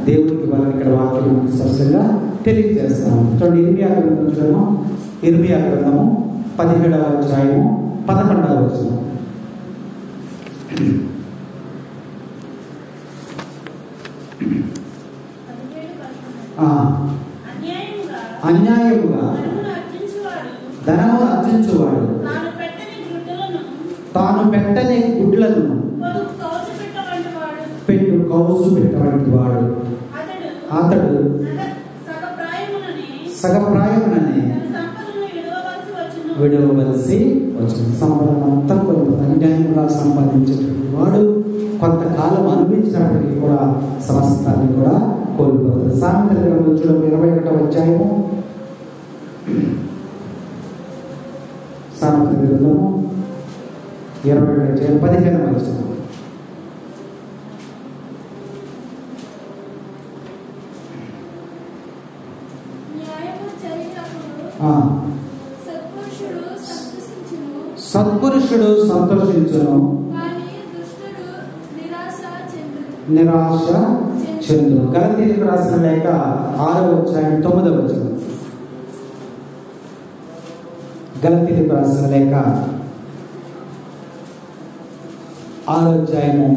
దేవునికి ఇవ్వాలని ఇక్కడ వాక్యం మనకి స్పష్టంగా తెలియజేస్తాము. చూడండి, ఇర్మియా గ్రంథం చూడము. ఇర్మియా గ్రంథము 17వ అధ్యాయము 11వ వచనం. అన్యాయముగా ధనమును అర్జించువాడు తాను పెట్టని గుడ్లను పెట్టు కౌసు పెట్టవంటి వాడు అతడు సగప్రాయముననే విడవలసి వచ్చింది. సంపద మొత్తం కొంత అన్యాయంగా సంపాదించేటువంటి వాడు కొంతకాలం అనుభవించినప్పటికీ కూడా సమస్తాన్ని కూడా కోల్పోతాడు. సామెతల గ్రంథం చూడండి, 21వ అధ్యాయము. సామెతల గ్రంథము 21వ అధ్యాయం 15వ వచనం. సత్పురుషుడు సంతోషించును, నిరాశ చెందును. గలతీయులకు రాసిన లేఖ 6వ అధ్యాయం 9వ వచనం. గలతీయులకు రాసిన లేఖ 6వ అధ్యాయము